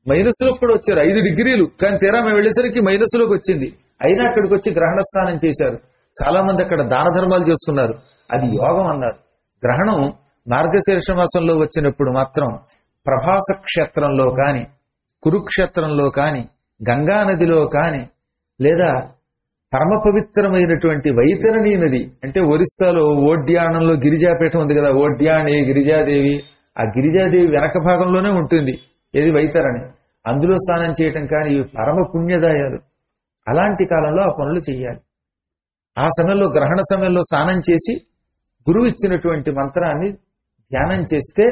మైనస్లోకి కూడా వచ్చారు 5 డిగ్రీలు. కానీ తీరా మేము వెళ్ళేసరికి మైనస్లోకి వచ్చింది. అయినా అక్కడికి వచ్చి గ్రహణ స్నానం చేశారు. చాలా మంది అక్కడ దాన ధర్మాలు చేసుకున్నారు. అది యోగం అన్నారు. గ్రహణం మార్గశీర్ష మాసంలో వచ్చినప్పుడు మాత్రం ప్రభాస క్షేత్రంలో కాని, కురుక్షేత్రంలో కాని, గంగా నదిలో కాని, లేదా పరమ పవిత్రమైనటువంటి వైతరణి నది అంటే ఒరిస్సాలో ఓడ్యానంలో గిరిజాపీఠం ఉంది కదా, ఓడ్యాణి గిరిజాదేవి. ఆ గిరిజాదేవి వెనక భాగంలోనే ఉంటుంది ఏది వైతరణి. అందులో స్నానం చేయటం కానీ ఇవి పరమ పుణ్యదాయాలు. అలాంటి కాలంలో ఆ పనులు చేయాలి. ఆ సమయంలో గ్రహణ సమయంలో స్నానం చేసి గురువు ఇచ్చినటువంటి మంత్రాన్ని ధ్యానం చేస్తే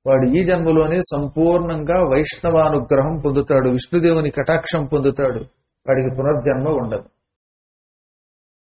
వాడు ఈ జన్మలోనే సంపూర్ణంగా వైష్ణవానుగ్రహం పొందుతాడు, విష్ణుదేవుని కటాక్షం పొందుతాడు. వాడికి పునర్జన్మ ఉండదు.